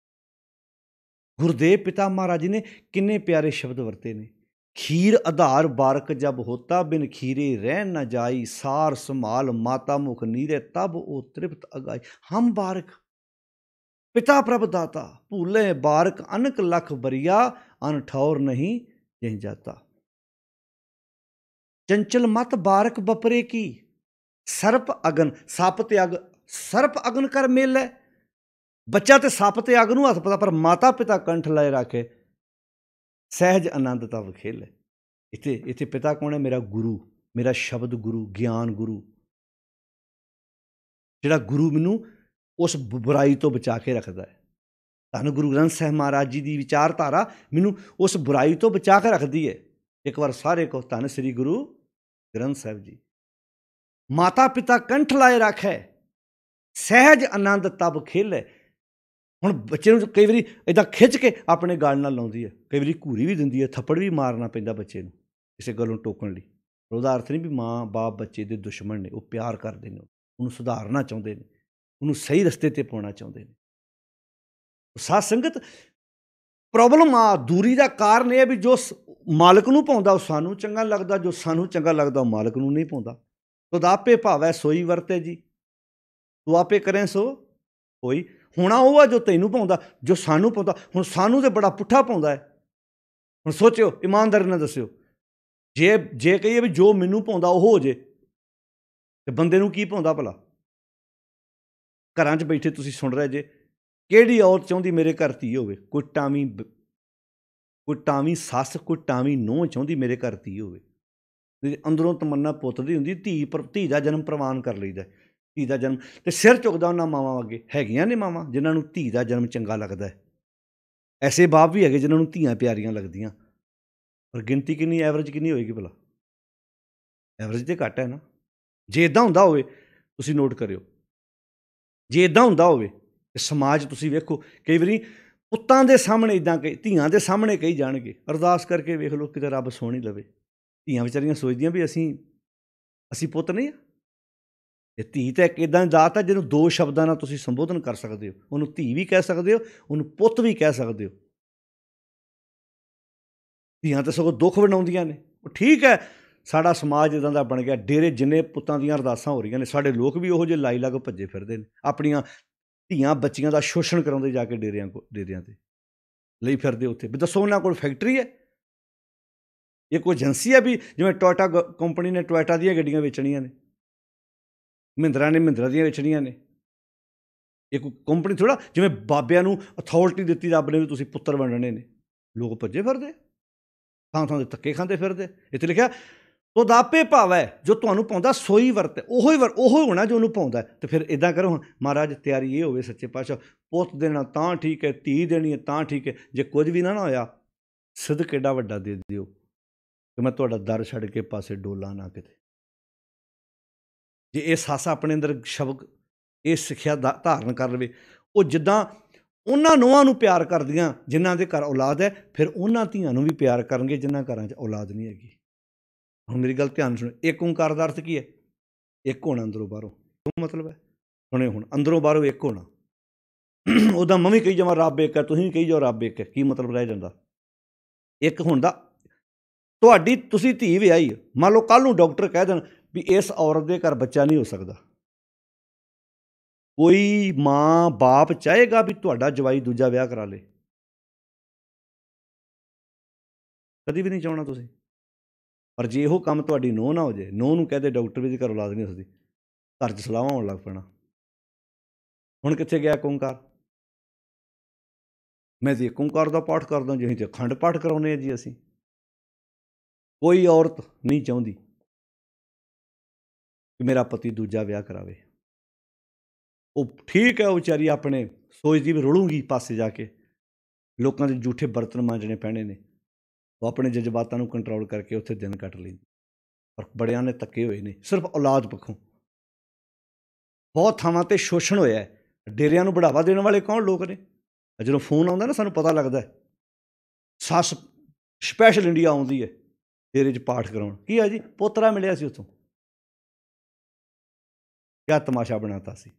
ਗੁਰਦੇਵ ਪਿਤਾ ਮਹਾਰਾਜ ਜੀ ਨੇ ਕਿੰਨੇ ਪਿਆਰੇ ਸ਼ਬਦ ਵਰਤੇ ਨੇ। ਖੀਰ ਆਧਾਰ ਬਾਰਕ ਜਬ ਹੋਤਾ, ਬਿਨ ਖੀਰੇ ਰਹਿ ਨਾ ਜਾਈ, ਸਾਰ ਸੰਭਾਲ ਮਾਤਾ ਮੁਖ ਨੀਰੇ, ਤਬ ਉਹ ਤ੍ਰਿਪਤ ਅਗਾਈ। ਹਮ ਬਾਰਕ ਪਿਤਾ ਪ੍ਰਭ ਦਾਤਾ, ਭੂਲੇ ਬਾਰਕ ਅਨਕ ਲਖ ਬਰੀਆ, ਅਨ ਠੌਰ ਨਹੀਂ ਜਿਹ ਜਾਤਾ। ਚੰਚਲ ਮਤ ਬਾਰਕ ਬਪਰੇ ਕੀ, ਸਰਪ ਅਗਨ। ਸੱਪ ਤੇ ਅੱਗ, ਸਰਪ ਅਗਨ ਕਰ ਮੇਲੇ। ਬੱਚਾ ਤੇ ਸੱਪ ਤੇ ਅੱਗ ਨੂੰ ਹੱਥ ਪਤਾ, ਪਰ ਮਾਤਾ ਪਿਤਾ ਕੰਠ ਲਾਏ ਰੱਖੇ, ਸਹਿਜ ਆਨੰਦ ਤਬ ਖੇਲੇ। ਇੱਥੇ ਪਿਤਾ ਕੌਣ ਹੈ? ਮੇਰਾ ਗੁਰੂ, ਮੇਰਾ ਸ਼ਬਦ ਗੁਰੂ, ਗਿਆਨ ਗੁਰੂ, ਜਿਹੜਾ ਗੁਰੂ ਮੈਨੂੰ ਉਸ ਬੁਰਾਈ ਤੋਂ ਬਚਾ ਕੇ ਰੱਖਦਾ ਹੈ। ਧੰਨ ਗੁਰੂ ਗ੍ਰੰਥ ਸਾਹਿਬ ਮਹਾਰਾਜ ਜੀ ਦੀ ਵਿਚਾਰਧਾਰਾ ਮੈਨੂੰ ਉਸ ਬੁਰਾਈ ਤੋਂ ਬਚਾ ਕੇ ਰੱਖਦੀ ਹੈ। ਇੱਕ ਵਾਰ ਸਾਰੇ ਕਹੋ ਧੰਨ ਸ੍ਰੀ ਗੁਰੂ ਗ੍ਰੰਥ ਸਾਹਿਬ ਜੀ। ਮਾਤਾ ਪਿਤਾ ਕੰਠ ਲਾਏ ਰੱਖੇ, ਸਹਿਜ ਆਨੰਦ ਤਬ ਖੇਲੇ। ਹੁਣ ਬੱਚੇ ਨੂੰ ਕਈ ਵਾਰੀ ਇੱਦਾਂ ਖਿੱਚ ਕੇ ਆਪਣੇ ਗਲ ਨਾਲ ਲਾਉਂਦੀ ਹੈ, ਕਈ ਵਾਰੀ ਘੂਰੀ ਵੀ ਦਿੰਦੀ ਹੈ, ਥੱਪੜ ਵੀ ਮਾਰਨਾ ਪੈਂਦਾ ਬੱਚੇ ਨੂੰ ਕਿਸੇ ਗੱਲੋਂ ਟੋਕਣ ਲਈ। ਉਹਦਾ ਅਰਥ ਨਹੀਂ ਵੀ ਮਾਂ ਬਾਪ ਬੱਚੇ ਦੇ ਦੁਸ਼ਮਣ ਨੇ, ਉਹ ਪਿਆਰ ਕਰਦੇ ਨੇ, ਉਹਨੂੰ ਸੁਧਾਰਨਾ ਚਾਹੁੰਦੇ ਨੇ, ਉਹਨੂੰ ਸਹੀ ਰਸਤੇ 'ਤੇ ਪਾਉਣਾ ਚਾਹੁੰਦੇ ਨੇ। ਸਾਧ ਸੰਗਤ, ਪ੍ਰੋਬਲਮ ਆ ਦੂਰੀ ਦਾ ਕਾਰਨ ਇਹ ਹੈ ਵੀ ਜੋ ਮਾਲਕ ਨੂੰ ਪਾਉਂਦਾ ਉਹ ਸਾਨੂੰ ਚੰਗਾ ਲੱਗਦਾ, ਜੋ ਸਾਨੂੰ ਚੰਗਾ ਲੱਗਦਾ ਉਹ ਮਾਲਕ ਨੂੰ ਨਹੀਂ ਪਾਉਂਦਾ। ਤੁਧ ਆਪੇ ਭਾਵੈ ਸੋਈ ਵਰਤੇ ਜੀ, ਤੂੰ ਆਪੇ ਕਰੇ ਸੋ ਹੋਈ। ਹੋਣਾ ਉਹ ਆ ਜੋ ਤੈਨੂੰ ਪਾਉਂਦਾ, ਜੋ ਸਾਨੂੰ ਪਾਉਂਦਾ। ਹੁਣ ਸਾਨੂੰ ਤਾਂ ਬੜਾ ਪੁੱਠਾ ਪਾਉਂਦਾ ਹੈ। ਹੁਣ ਸੋਚਿਓ, ਇਮਾਨਦਾਰੀ ਨਾਲ ਦੱਸਿਓ, ਜੇ ਕਹੀਏ ਵੀ ਜੋ ਮੈਨੂੰ ਭਾਉਂਦਾ ਉਹ ਹੋ ਜੇ, ਤੇ ਬੰਦੇ ਨੂੰ ਕੀ ਭਾਉਂਦਾ ਭਲਾ? ਘਰਾਂ 'ਚ ਬੈਠੇ ਤੁਸੀਂ ਸੁਣ ਰਹੇ ਜੇ, ਕਿਹੜੀ ਔਰਤ ਚਾਹੁੰਦੀ ਮੇਰੇ ਘਰ ਧੀ ਹੋਵੇ? ਕੋਈ ਟਾਵੀਂ ਸੱਸ, ਕੋਈ ਟਾਵੀਂ ਨੂੰਹ ਚਾਹੁੰਦੀ ਮੇਰੇ ਘਰ ਧੀ ਹੋਵੇ। ਅੰਦਰੋਂ ਤਮੰਨਾ ਪੁੱਤ ਦੀ ਹੁੰਦੀ, ਧੀ ਦਾ ਜਨਮ ਪ੍ਰਵਾਨ ਕਰ ਲਈਦਾ। ਧੀ ਦਾ ਜਨਮ ਤੇ ਸਿਰ ਝੁਕਦਾ ਉਹਨਾਂ ਮਾਵਾਂ ਅੱਗੇ। ਹੈਗੀਆਂ ਨੇ ਮਾਵਾਂ ਜਿਨ੍ਹਾਂ ਨੂੰ ਧੀ ਦਾ ਜਨਮ ਚੰਗਾ ਲੱਗਦਾ ਹੈ, ਐਸੇ ਬਾਪ ਵੀ ਹੈਗੇ ਜਿਨ੍ਹਾਂ ਨੂੰ ਧੀਆਂ ਪਿਆਰੀਆਂ ਲੱਗਦੀਆਂ, ਪਰ ਗਿਣਤੀ ਕਿੰਨੀ, ਐਵਰੇਜ ਕਿੰਨੀ ਹੋਏਗੀ ਭਲਾ? ਐਵਰੇਜ ਤੇ ਘੱਟ ਹੈ ਨਾ। ਜੇ ਇੱਦਾਂ ਹੁੰਦਾ ਹੋਵੇ, ਤੁਸੀਂ ਨੋਟ ਕਰਿਓ, ਜੇ ਇੱਦਾਂ ਹੁੰਦਾ ਹੋਵੇ ਤੇ ਸਮਾਜ ਤੁਸੀਂ ਵੇਖੋ, ਕਈ ਵਾਰੀ ਪੁੱਤਾਂ ਦੇ ਸਾਹਮਣੇ ਇੱਦਾਂ ਧੀਆਂ ਦੇ ਸਾਹਮਣੇ ਕਹੀ ਜਾਣਗੇ, ਅਰਦਾਸ ਕਰਕੇ ਵੇਖ ਲਓ ਕਿਤੇ ਰੱਬ ਸੁਣ ਹੀ ਲਵੇ। ਧੀਆਂ ਵਿਚਾਰੀਆਂ ਸੋਚਦੀਆਂ ਵੀ ਅਸੀਂ ਪੁੱਤ ਨਹੀਂ ਆ। ਇਹ ਧੀ ਤਾਂ ਇੱਕ ਇੱਦਾਂ ਦੀ ਦਾਤ ਹੈ ਜਿਹਨੂੰ ਦੋ ਸ਼ਬਦਾਂ ਨਾਲ ਤੁਸੀਂ ਸੰਬੋਧਨ ਕਰ ਸਕਦੇ ਹੋ। ਉਹਨੂੰ ਧੀ ਵੀ ਕਹਿ ਸਕਦੇ ਹੋ, ਉਹਨੂੰ ਪੁੱਤ ਵੀ ਕਹਿ ਸਕਦੇ ਹੋ। ਧੀਆਂ ਤਾਂ ਸਗੋਂ ਦੁੱਖ ਵੰਡਾਉਂਦੀਆਂ ਨੇ। ਉਹ ਠੀਕ ਹੈ, ਸਾਡਾ ਸਮਾਜ ਇੱਦਾਂ ਦਾ ਬਣ ਗਿਆ, ਡੇਰੇ ਜਿੰਨੇ ਪੁੱਤਾਂ ਦੀਆਂ ਅਰਦਾਸਾਂ ਹੋ ਰਹੀਆਂ ਨੇ, ਸਾਡੇ ਲੋਕ ਵੀ ਉਹੋ ਜਿਹੇ ਲਾਈ ਲੱਗ ਭੱਜੇ ਫਿਰਦੇ ਨੇ, ਆਪਣੀਆਂ ਧੀਆਂ ਬੱਚੀਆਂ ਦਾ ਸ਼ੋਸ਼ਣ ਕਰਾਉਂਦੇ ਜਾ ਕੇ ਡੇਰਿਆਂ 'ਤੇ ਲਈ ਫਿਰਦੇ ਉੱਥੇ। ਵੀ ਦੱਸੋ, ਉਹਨਾਂ ਕੋਲ ਫੈਕਟਰੀ ਹੈ? ਇਹ ਕੋਈ ਏਜੰਸੀ ਹੈ ਵੀ ਜਿਵੇਂ ਟੋਇਟਾ ਕੰਪਨੀ ਨੇ ਟੋਇਟਾ ਦੀਆਂ ਗੱਡੀਆਂ ਵੇਚਣੀਆਂ ਨੇ, ਮਹਿੰਦਰਾ ਨੇ ਮਹਿੰਦਰਾ ਦੀਆਂ ਵੇਚਣੀਆਂ ਨੇ? ਇਹ ਕੋਈ ਕੰਪਨੀ ਥੋੜ੍ਹਾ, ਜਿਵੇਂ ਬਾਬਿਆਂ ਨੂੰ ਅਥਾਰਟੀ ਦਿੱਤੀ ਰੱਬ ਨੇ ਵੀ ਤੁਸੀਂ ਪੁੱਤਰ ਵੰਡਣੇ ਨੇ, ਲੋਕ ਭੱਜੇ ਫਿਰਦੇ, ਥਾਂ ਥਾਂ ਦੇ ਧੱਕੇ ਖਾਂਦੇ ਫਿਰਦੇ। ਇੱਥੇ ਲਿਖਿਆ ਤੁਧ ਆਪੇ ਭਾਵੈ ਜੋ ਤੁਹਾਨੂੰ ਪਾਉਂਦਾ ਸੋਈ ਵਰਤੈ। ਉਹੋ ਹੋਣਾ ਜੋ ਉਹਨੂੰ ਪਾਉਂਦਾ। ਅਤੇ ਫਿਰ ਇੱਦਾਂ ਕਰੋ, ਹੁਣ ਮਹਾਰਾਜ ਤਿਆਰੀ ਇਹ ਹੋਵੇ ਸੱਚੇ ਪਾਤਸ਼ਾਹ, ਪੁੱਤ ਦੇਣਾ ਤਾਂ ਠੀਕ ਹੈ, ਧੀ ਦੇਣੀ ਹੈ ਤਾਂ ਠੀਕ ਹੈ, ਜੇ ਕੁਝ ਵੀ ਨਾ ਹੋਇਆ, ਸਿਦਕ ਐਡਾ ਵੱਡਾ ਦੇ ਦਿਓ ਕਿ ਮੈਂ ਤੁਹਾਡਾ ਦਰ ਛੱਡ ਕੇ ਪਾਸੇ ਡੋਲਾ ਨਾ ਕਿਤੇ। ਜੇ ਇਹ ਸੱਸ ਆਪਣੇ ਅੰਦਰ ਸ਼ਬਦ, ਇਹ ਸਿੱਖਿਆ ਧਾਰਨ ਕਰ ਲਵੇ, ਉਹ ਜਿੱਦਾਂ ਉਹਨਾਂ ਨੂੰਹਾਂ ਨੂੰ ਪਿਆਰ ਕਰਦੀਆਂ ਜਿਨ੍ਹਾਂ ਦੇ ਘਰ ਔਲਾਦ ਹੈ, ਫਿਰ ਉਹਨਾਂ ਧੀਆਂ ਨੂੰ ਵੀ ਪਿਆਰ ਕਰਨਗੇ ਜਿਨ੍ਹਾਂ ਘਰਾਂ 'ਚ ਔਲਾਦ ਨਹੀਂ ਹੈਗੀ। ਹੁਣ ਮੇਰੀ ਗੱਲ ਧਿਆਨ ਸੁਣੋ, ਇੱਕ ਓਂਕਾਰ ਦਾ ਅਰਥ ਕੀ ਹੈ? ਇੱਕ ਹੋਣਾ ਅੰਦਰੋਂ ਬਾਹਰੋਂ। ਉਹ ਮਤਲਬ ਹੈ, ਸੁਣੇ ਹੁਣ, ਅੰਦਰੋਂ ਬਾਹਰੋਂ ਇੱਕ ਹੋਣਾ। ਉਹਦਾ ਮੈਂ ਵੀ ਕਹੀ ਜਾਵਾਂ ਰੱਬ ਇੱਕ ਹੈ, ਤੁਸੀਂ ਵੀ ਕਹੀ ਜਾਓ ਰੱਬ ਇੱਕ ਹੈ, ਕੀ ਮਤਲਬ ਰਹਿ ਜਾਂਦਾ? ਇੱਕ ਹੋਣ ਦਾ। ਤੁਸੀਂ ਧੀ ਵਿਆਹੀ, ਮੰਨ ਲਓ ਕੱਲ੍ਹ ਨੂੰ ਡਾਕਟਰ ਕਹਿ ਦੇਣ ਵੀ ਇਸ ਔਰਤ ਦੇ ਘਰ ਬੱਚਾ ਨਹੀਂ ਹੋ ਸਕਦਾ, ਕੋਈ ਮਾਂ ਬਾਪ ਚਾਹੇਗਾ ਵੀ ਤੁਹਾਡਾ ਜਵਾਈ ਦੂਜਾ ਵਿਆਹ ਕਰਾ ਲੇ? ਕਦੀ ਵੀ ਨਹੀਂ ਚਾਹਣਾ ਤੁਸੀਂ। ਪਰ ਜੇ ਇਹੋ ਕੰਮ ਤੁਹਾਡੀ ਨੂੰਹ ਨਾ ਹੋ ਜਾਏ, ਨੂੰਹ ਨੂੰ ਕਹਦੇ ਡਾਕਟਰ ਵੀ ਘਰ ਔਲਾਦ ਨਹੀਂ ਹੋ ਸਕਦੀ, ਘਰ 'ਚ ਸਲਾਹਾਂ ਹੋਣ ਲੱਗ ਪੈਣਾ। ਹੁਣ ਕਿੱਥੇ ਗਿਆ ਇੱਕ ਓਂਕਾਰ? ਮੈਂ ਤਾਂ ਇੱਕ ਓਂਕਾਰ ਦਾ ਪਾਠ ਕਰਦਾ ਜੀ, ਅਸੀਂ ਤਾਂ ਅਖੰਡ ਪਾਠ ਕਰਾਉਂਦੇ ਹਾਂ ਜੀ। ਅਸੀਂ ਕੋਈ ਔਰਤ ਨਹੀਂ ਚਾਹੁੰਦੀ ਕਿ ਮੇਰਾ ਪਤੀ ਦੂਜਾ ਵਿਆਹ ਕਰਾਵੇ। ਉਹ ਠੀਕ ਹੈ, ਉਹ ਵਿਚਾਰੀ ਆਪਣੇ ਸੋਚਦੀ ਵੀ ਰੁਲੂਗੀ ਪਾਸੇ ਜਾ ਕੇ, ਲੋਕਾਂ ਦੇ ਜੂਠੇ ਬਰਤਨ ਮਾਂਜਣੇ ਪੈਣੇ ਨੇ, ਉਹ ਆਪਣੇ ਜਜ਼ਬਾਤਾਂ ਨੂੰ ਕੰਟਰੋਲ ਕਰਕੇ ਉੱਥੇ ਦਿਨ ਕੱਟ ਲੈਂਦੀ। ਪਰ ਬੜਿਆਂ ਨੇ ਧੱਕੇ ਹੋਏ ਨੇ ਸਿਰਫ ਔਲਾਦ ਪੱਖੋਂ। ਬਹੁਤ ਥਾਵਾਂ 'ਤੇ ਸ਼ੋਸ਼ਣ ਹੋਇਆ ਹੈ। ਡੇਰਿਆਂ ਨੂੰ ਬੜਾਵਾ ਦੇਣ ਵਾਲੇ ਕੌਣ ਲੋਕ ਨੇ? ਜਦੋਂ ਫੋਨ ਆਉਂਦਾ ਨਾ, ਸਾਨੂੰ ਪਤਾ ਲੱਗਦਾ ਸੱਸ ਸਪੈਸ਼ਲ ਇੰਡੀਆ ਆਉਂਦੀ ਹੈ ਡੇਰੇ 'ਚ ਪਾਠ ਕਰਾਉਣ। ਕੀ ਆ ਜੀ, ਪੋਤਰਾ ਮਿਲਿਆ ਸੀ ਉੱਥੋਂ, ਕਿਆ ਤਮਾਸ਼ਾ ਬਣਾਤਾ ਸੀ।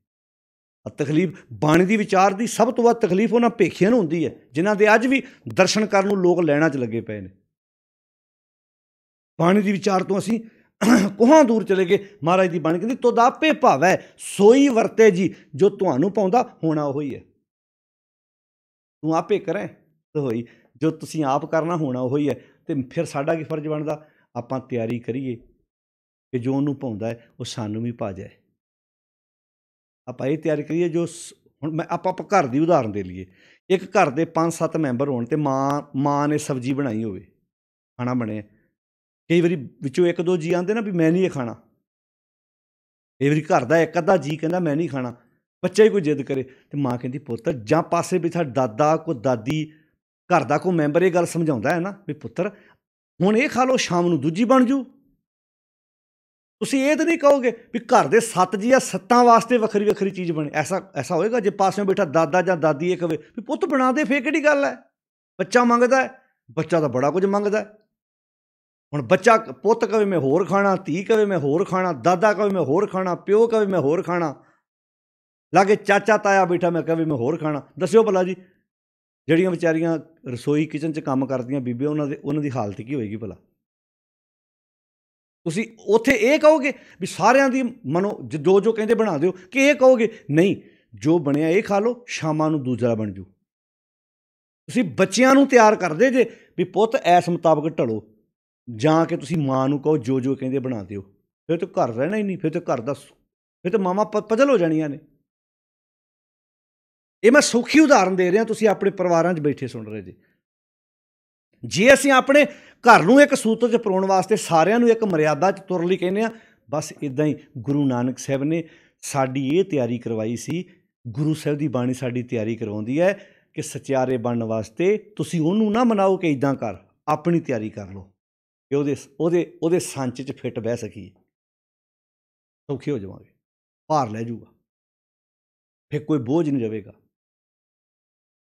ਤਕਲੀਫ ਬਾਣੀ ਦੀ ਵਿਚਾਰ ਦੀ ਸਭ ਤੋਂ ਵੱਧ ਤਕਲੀਫ ਉਹਨਾਂ ਭੇਖੀਆਂ ਨੂੰ ਹੁੰਦੀ ਹੈ ਜਿਨ੍ਹਾਂ ਦੇ ਅੱਜ ਵੀ ਦਰਸ਼ਨ ਕਰਨ ਨੂੰ ਲੋਕ ਲੈਣਾ 'ਚ ਲੱਗੇ ਪਏ ਨੇ। ਬਾਣੀ ਦੀ ਵਿਚਾਰ ਤੋਂ ਅਸੀਂ ਕੋਹਾਂ ਦੂਰ ਚਲੇ ਗਏ। ਮਹਾਰਾਜ ਦੀ ਬਾਣੀ ਕਹਿੰਦੀ ਤੁਧ ਆਪੇ ਭਾਵੈ ਸੋਈ ਵਰਤੇ ਜੀ, ਜੋ ਤੁਹਾਨੂੰ ਪਾਉਂਦਾ ਹੋਣਾ ਉਹ ਹੀ ਹੈ। ਤੂੰ ਆਪੇ ਕਰੇ ਤਾਂ ਹੋਈ, ਜੋ ਤੁਸੀਂ ਆਪ ਕਰਨਾ ਹੋਣਾ ਉਹ ਹੀ ਹੈ। ਅਤੇ ਫਿਰ ਸਾਡਾ ਕੀ ਫਰਜ਼ ਬਣਦਾ? ਆਪਾਂ ਤਿਆਰੀ ਕਰੀਏ ਕਿ ਜੋ ਉਹਨੂੰ ਪਾਉਂਦਾ ਹੈ ਉਹ ਸਾਨੂੰ ਵੀ ਪਾ ਜਾਏ। ਆਪਾਂ ਇਹ ਤਿਆਰੀ ਕਰੀਏ ਜੋ ਹੁਣ ਆਪਾਂ ਘਰ ਦੀ ਉਦਾਹਰਨ ਦੇ ਲਈਏ। ਇੱਕ ਘਰ ਦੇ 5-7 ਮੈਂਬਰ ਹੋਣ ਅਤੇ ਮਾਂ ਨੇ ਸਬਜ਼ੀ ਬਣਾਈ ਹੋਵੇ, ਖਾਣਾ ਬਣਿਆ, ਕਈ ਵਾਰੀ ਵਿੱਚੋਂ 1-2 ਜੀ ਆਉਂਦੇ ਨਾ ਵੀ ਮੈਂ ਨਹੀਂ ਇਹ ਖਾਣਾ। ਕਈ ਵਾਰੀ ਘਰ ਦਾ ਇੱਕ ਅੱਧਾ ਜੀ ਕਹਿੰਦਾ ਮੈਂ ਨਹੀਂ ਖਾਣਾ, ਬੱਚਾ ਹੀ ਕੋਈ ਜਿੱਦ ਕਰੇ ਅਤੇ ਮਾਂ ਕਹਿੰਦੀ ਪੁੱਤਰ ਜਾਂ ਪਾਸੇ ਵੀ ਸਾਡਾ ਦਾਦਾ ਕੋਈ ਦਾਦੀ, ਘਰ ਦਾ ਕੋਈ ਮੈਂਬਰ ਇਹ ਗੱਲ ਸਮਝਾਉਂਦਾ ਹੈ ਨਾ ਵੀ ਪੁੱਤਰ ਹੁਣ ਇਹ ਖਾ ਲਓ, ਸ਼ਾਮ ਨੂੰ ਦੂਜੀ ਬਣ ਜੂ। ਤੁਸੀਂ ਇਹ ਤਾਂ ਨਹੀਂ ਕਹੋਗੇ ਵੀ ਘਰ ਦੇ 7 ਜੀ ਆ, 7 ਵਾਸਤੇ ਵੱਖਰੀ ਵੱਖਰੀ ਚੀਜ਼ ਬਣੇ। ਐਸਾ ਹੋਏਗਾ ਜੇ ਪਾਸਿਓਂ ਬੈਠਾ ਦਾਦਾ ਜਾਂ ਦਾਦੀ ਇਹ ਕਵੇ ਵੀ ਪੁੱਤ ਬਣਾ ਦੇ, ਫੇਰ ਕਿਹੜੀ ਗੱਲ ਹੈ? ਬੱਚਾ ਮੰਗਦਾ ਹੈ, ਬੱਚਾ ਤਾਂ ਬੜਾ ਕੁਝ ਮੰਗਦਾ। ਹੁਣ ਬੱਚਾ ਪੁੱਤ ਕਵੇ ਮੈਂ ਹੋਰ ਖਾਣਾ, ਧੀ ਕਵੇ ਮੈਂ ਹੋਰ ਖਾਣਾ, ਦਾਦਾ ਕਵੇ ਮੈਂ ਹੋਰ ਖਾਣਾ, ਪਿਓ ਕਵੇ ਮੈਂ ਹੋਰ ਖਾਣਾ, ਲਾਗੇ ਚਾਚਾ ਤਾਇਆ ਬੈਠਾ ਮੈਂ ਕਵੇ ਮੈਂ ਹੋਰ ਖਾਣਾ। ਦੱਸਿਓ ਭਲਾ ਜੀ, ਜਿਹੜੀਆਂ ਵਿਚਾਰੀਆਂ ਰਸੋਈ ਕਿਚਨ 'ਚ ਕੰਮ ਕਰਦੀਆਂ ਬੀਬੀਆਂ, ਉਹਨਾਂ ਦੀ ਹਾਲਤ ਕੀ ਹੋਏਗੀ ਭਲਾ? ਤੁਸੀਂ ਉੱਥੇ ਇਹ ਕਹੋਗੇ ਵੀ ਸਾਰਿਆਂ ਦੀ ਮਨੋ ਜੋ ਕਹਿੰਦੇ ਬਣਾ ਦਿਓ, ਕਿ ਇਹ ਕਹੋਗੇ ਨਹੀਂ ਜੋ ਬਣਿਆ ਇਹ ਖਾ ਲਓ, ਸ਼ਾਮਾਂ ਨੂੰ ਦੂਜਾ ਬਣ ਜੂ। ਤੁਸੀਂ ਬੱਚਿਆਂ ਨੂੰ ਤਿਆਰ ਕਰਦੇ ਜੇ ਵੀ ਪੁੱਤ ਐਸ ਮੁਤਾਬਕ ਢਲੋ, ਜਾਂ ਕਿ ਤੁਸੀਂ ਮਾਂ ਨੂੰ ਕਹੋ ਜੋ ਜੋ ਕਹਿੰਦੇ ਬਣਾ ਦਿਓ, ਫਿਰ ਤਾਂ ਘਰ ਰਹਿਣਾ ਹੀ ਨਹੀਂ, ਫਿਰ ਤਾਂ ਘਰ ਦਾ, ਫਿਰ ਤਾਂ ਮਾਵਾਂ ਪਜ਼ਲ ਹੋ ਜਾਣੀਆਂ ਨੇ। ਇਹ ਮੈਂ ਸੌਖੀ ਉਦਾਹਰਨ ਦੇ ਰਿਹਾ, ਤੁਸੀਂ ਆਪਣੇ ਪਰਿਵਾਰਾਂ 'ਚ ਬੈਠੇ ਸੁਣ ਰਹੇ ਜੀ। ਜੇ ਅਸੀਂ ਆਪਣੇ ਘਰ ਨੂੰ ਇੱਕ ਸੂਤਰ 'ਚ ਪਰੋਣ ਵਾਸਤੇ ਸਾਰਿਆਂ ਨੂੰ ਇੱਕ ਮਰਿਆਦਾ 'ਚ ਤੁਰਨ ਲਈ ਕਹਿੰਦੇ ਹਾਂ, ਬਸ ਇੱਦਾਂ ਹੀ ਗੁਰੂ ਨਾਨਕ ਸਾਹਿਬ ਨੇ ਸਾਡੀ ਇਹ ਤਿਆਰੀ ਕਰਵਾਈ ਸੀ। ਗੁਰੂ ਸਾਹਿਬ ਦੀ ਬਾਣੀ ਸਾਡੀ ਤਿਆਰੀ ਕਰਵਾਉਂਦੀ ਹੈ ਕਿ ਸਚਿਆਰੇ ਬਣਨ ਵਾਸਤੇ ਤੁਸੀਂ ਉਹਨੂੰ ਨਾ ਮਨਾਓ ਕਿ ਇੱਦਾਂ ਕਰ, ਆਪਣੀ ਤਿਆਰੀ ਕਰ ਲਓ ਕਿ ਉਹਦੇ ਸੰਚ 'ਚ ਫਿੱਟ ਬਹਿ ਸਕੀਏ, ਸੌਖੇ ਹੋ ਜਾਵਾਂਗੇ, ਭਾਰ ਲੈ ਜਾਊਗਾ, ਫਿਰ ਕੋਈ ਬੋਝ ਨਹੀਂ ਰਹੇਗਾ।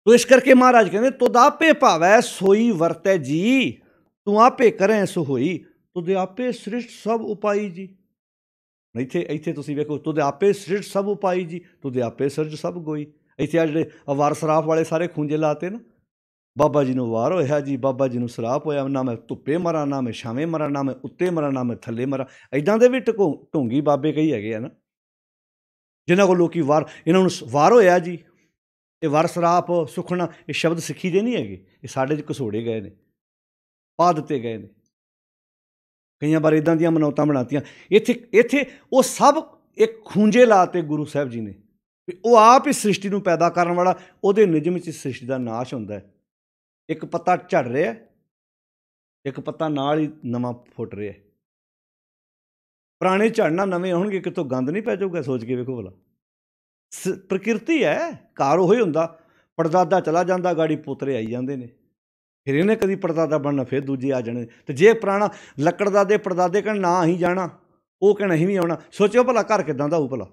ਤੋ ਇਸ ਕਰਕੇ ਮਹਾਰਾਜ ਕਹਿੰਦੇ ਤੁਧ ਆਪੇ ਭਾਵੈ ਸੋਈ ਵਰਤੈ ਜੀ, ਤੂੰ ਆਪੇ ਕਰੈ ਸੋ ਹੋਈ, ਤੁਧ ਆਪੇ ਸ੍ਰਿਸ਼ਟ ਸਭ ਉਪਾਈ ਜੀ। ਇੱਥੇ ਤੁਸੀਂ ਵੇਖੋ, ਤੁਧ ਆਪੇ ਸ੍ਰਿਸ਼ਟ ਸਭ ਉਪਾਈ ਜੀ, ਤੁਧ ਆਪੇ ਸਿਰਜ ਸਭ ਗੋਈ। ਇੱਥੇ ਆ ਜਿਹੜੇ ਵਾਰ ਸਰਾਫ ਵਾਲੇ ਸਾਰੇ ਖੂੰਜੇ ਲਾਤੇ ਨਾ, ਬਾਬਾ ਜੀ ਨੂੰ ਵਾਰ ਹੋਇਆ ਜੀ, ਬਾਬਾ ਜੀ ਨੂੰ ਸਰਾਪ ਹੋਇਆ, ਨਾ ਮੈਂ ਧੁੱਪੇ ਮਰਾਂ, ਨਾ ਮੈਂ ਛਾਵੇਂ ਮਰਾਂ, ਨਾ ਮੈਂ ਉੱਤੇ ਮਰਾਂ, ਨਾ ਮੈਂ ਥੱਲੇ ਮਰਾਂ। ਇੱਦਾਂ ਦੇ ਵੀ ਢੋਂਗੀ ਬਾਬੇ ਕਈ ਹੈਗੇ ਆ ਨਾ, ਜਿਨ੍ਹਾਂ ਕੋਲ ਲੋਕੀ ਇਹਨਾਂ ਨੂੰ ਵਾਰ ਹੋਇਆ ਜੀ। ਇਹ ਵਰ ਸਰਾਪ ਸੁਖਣਾ ਇਹ ਸ਼ਬਦ ਸਿੱਖੀ ਦੇ ਨਹੀਂ ਹੈਗੇ, ਇਹ ਸਾਡੇ 'ਚ ਘਸੋੜੇ ਗਏ ਨੇ, ਪਾ ਦਿੱਤੇ ਗਏ ਨੇ। ਕਈਆਂ ਵਾਰ ਇੱਦਾਂ ਦੀਆਂ ਮਨੌਤਾਂ ਬਣਾਤੀਆਂ। ਇੱਥੇ ਉਹ ਸਭ ਇੱਕ ਖੂੰਜੇ ਲਾਤੇ ਗੁਰੂ ਸਾਹਿਬ ਜੀ ਨੇ, ਉਹ ਆਪ ਹੀ ਸ੍ਰਿਸ਼ਟੀ ਨੂੰ ਪੈਦਾ ਕਰਨ ਵਾਲਾ, ਉਹਦੇ ਨਿਯਮ 'ਚ ਸ੍ਰਿਸ਼ਟੀ ਦਾ ਨਾਸ਼ ਹੁੰਦਾ ਹੈ। ਇੱਕ ਪੱਤਾ ਝੜ ਰਿਹਾ, ਇੱਕ ਪੱਤਾ ਨਾਲ ਹੀ ਨਵਾਂ ਫੁੱਟ ਰਿਹਾ। ਪੁਰਾਣੇ ਝੜਨਾ ਨਵੇਂ ਆਉਣਗੇ, ਕਿਤੋਂ ਗੰਦ ਨਹੀਂ ਪੈ ਜਾਊਗਾ, ਸੋਚ ਕੇ ਵੇਖੋ ਭਲਾ। ਪ੍ਰਕਿਰਤੀ ਹੈ, ਘਰ ਉਹੀ ਹੁੰਦਾ, ਪੜਦਾਦਾ ਚਲਾ ਜਾਂਦਾ, ਗਾੜੀ ਪੋਤਰੇ ਆਈ ਜਾਂਦੇ ਨੇ, ਫਿਰ ਇਹਨੇ ਕਦੀ ਪੜਦਾਦਾ ਬਣਨਾ, ਫਿਰ ਦੂਜੇ ਆ ਜਾਣੇ। ਅਤੇ ਜੇ ਪੁਰਾਣਾ ਲੱਕੜਦਾਦੇ ਪੜਦਾਦੇ ਕਹਿਣ ਨਾ ਅਸੀਂ ਜਾਣਾ, ਉਹ ਕਹਿਣ ਅਸੀਂ ਵੀ ਆਉਣਾ, ਸੋਚਿਓ ਭਲਾ ਘਰ ਕਿੱਦਾਂ ਦਾ ਹੋਊ ਭਲਾ।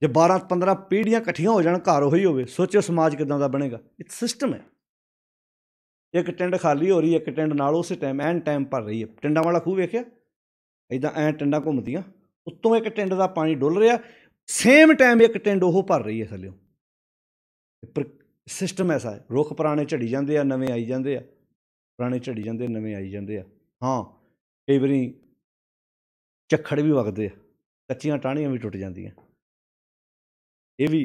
ਜੇ 12-15 ਪੀੜ੍ਹੀਆਂ ਇਕੱਠੀਆਂ ਹੋ ਜਾਣ, ਘਰ ਉਹੀ ਹੋਵੇ, ਸੋਚਿਓ ਸਮਾਜ ਕਿੱਦਾਂ ਦਾ ਬਣੇਗਾ। ਇੱਕ ਸਿਸਟਮ ਹੈ, ਇੱਕ ਟਿੰਡ ਖਾਲੀ ਹੋ ਰਹੀ, ਇੱਕ ਟਿੰਡ ਨਾਲ ਉਸੇ ਟਾਈਮ ਐਨ ਟਾਈਮ ਭਰ ਰਹੀ ਹੈ। ਟਿੰਡਾਂ ਵਾਲਾ ਖੂਹ ਵੇਖਿਆ, ਇੱਦਾਂ ਐਂ ਟਿੰਡਾਂ ਘੁੰਮਦੀਆਂ, ਉੱਤੋਂ ਇੱਕ ਟਿੰਡ ਦਾ ਪਾਣੀ ਡੁੱਲ ਰਿਹਾ, ਸੇਮ ਟਾਈਮ ਇੱਕ ਟਿੰਡ ਉਹ ਭਰ ਰਹੀ ਹੈ ਥੱਲਿਓਂ। ਸਿਸਟਮ ਐਸਾ ਹੈ। ਰੁੱਖ ਪੁਰਾਣੇ ਝੜੀ ਜਾਂਦੇ ਆ, ਨਵੇਂ ਆਈ ਜਾਂਦੇ ਆ, ਪੁਰਾਣੇ ਝੜੀ ਜਾਂਦੇ, ਨਵੇਂ ਆਈ ਜਾਂਦੇ ਆ। ਹਾਂ, ਕਈ ਵਾਰੀ ਝੱਖੜ ਵੀ ਵਗਦੇ ਆ, ਕੱਚੀਆਂ ਟਾਹਣੀਆਂ ਵੀ ਟੁੱਟ ਜਾਂਦੀਆਂ, ਇਹ ਵੀ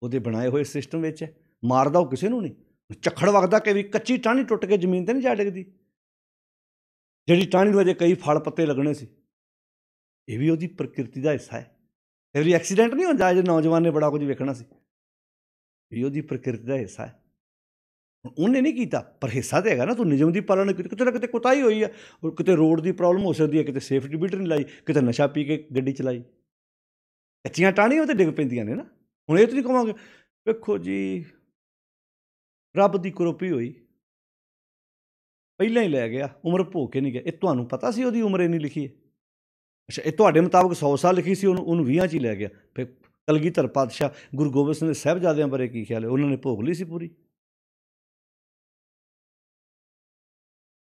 ਉਹਦੇ ਬਣਾਏ ਹੋਏ ਸਿਸਟਮ ਵਿੱਚ ਹੈ। ਮਾਰਦਾ ਉਹ ਕਿਸੇ ਨੂੰ ਨਹੀਂ, ਝੱਖੜ ਵਗਦਾ ਕਿ ਵੀ ਕੱਚੀ ਟਾਹਣੀ ਟੁੱਟ ਕੇ ਜ਼ਮੀਨ 'ਤੇ ਨਹੀਂ ਜਾ ਡਿੱਗਦੀ, ਜਿਹੜੀ ਟਾਹਣੀ ਨੂੰ ਅਜੇ ਕਈ ਫਲ ਪੱਤੇ ਲੱਗਣੇ ਸੀ। ਇਹ ਵੀ ਉਹਦੀ ਪ੍ਰਕਿਰਤੀ ਦਾ ਹਿੱਸਾ ਹੈ। ਇਹ ਵੀ ਐਕਸੀਡੈਂਟ ਨਹੀਂ ਹੁੰਦਾ, ਅਜੇ ਨੌਜਵਾਨ ਨੇ ਬੜਾ ਕੁਝ ਵੇਖਣਾ ਸੀ, ਇਹ ਉਹਦੀ ਪ੍ਰਕਿਰਤੀ ਦਾ ਹਿੱਸਾ ਹੈ। ਉਹਨੇ ਨਹੀਂ ਕੀਤਾ, ਪਰ ਹਿੱਸਾ ਤਾਂ ਹੈਗਾ ਨਾ। ਤੂੰ ਨਿਯਮ ਦੀ ਪਾਲਣਾ ਕੀਤੀ, ਕਿਤੇ ਨਾ ਕਿਤੇ ਕੁਤਾਹੀ ਹੋਈ ਆ, ਕਿਤੇ ਰੋਡ ਦੀ ਪ੍ਰੋਬਲਮ ਹੋ ਸਕਦੀ ਹੈ, ਕਿਤੇ ਸੇਫਟੀ ਬੈਲਟ ਨਹੀਂ ਲਾਈ, ਕਿਤੇ ਨਸ਼ਾ ਪੀ ਕੇ ਗੱਡੀ ਚਲਾਈ, ਕੱਚੀਆਂ ਟਾਹਣੀਆਂ ਉਹ 'ਤੇ ਡਿੱਗ ਪੈਂਦੀਆਂ ਨੇ ਨਾ। ਹੁਣ ਇਹ ਤਾਂ ਨਹੀਂ ਕਹਾਂਗੇ, ਵੇਖੋ ਜੀ ਰੱਬ ਦੀ ਕਰੋਪੀ ਹੋਈ, ਪਹਿਲਾਂ ਹੀ ਲੈ ਗਿਆ, ਉਮਰ ਭੋਗ ਕੇ ਨਹੀਂ ਗਿਆ। ਇਹ ਤੁਹਾਨੂੰ ਪਤਾ ਸੀ ਉਹਦੀ ਉਮਰ ਇੰਨੀ ਲਿਖੀ ਹੈ? ਅੱਛਾ, ਇਹ ਤੁਹਾਡੇ ਮੁਤਾਬਕ 100 ਸਾਲ ਲਿਖੀ ਸੀ, ਉਹਨੂੰ 20 'ਚ ਹੀ ਲੈ ਗਿਆ। ਫਿਰ ਕਲਗੀਧਰ ਪਾਤਸ਼ਾਹ ਗੁਰੂ ਗੋਬਿੰਦ ਸਿੰਘ ਦੇ ਸਾਹਿਬਜ਼ਾਦਿਆਂ ਬਾਰੇ ਕੀ ਖਿਆਲ ਹੈ? ਉਹਨਾਂ ਨੇ ਭੋਗ ਲਈ ਸੀ ਪੂਰੀ।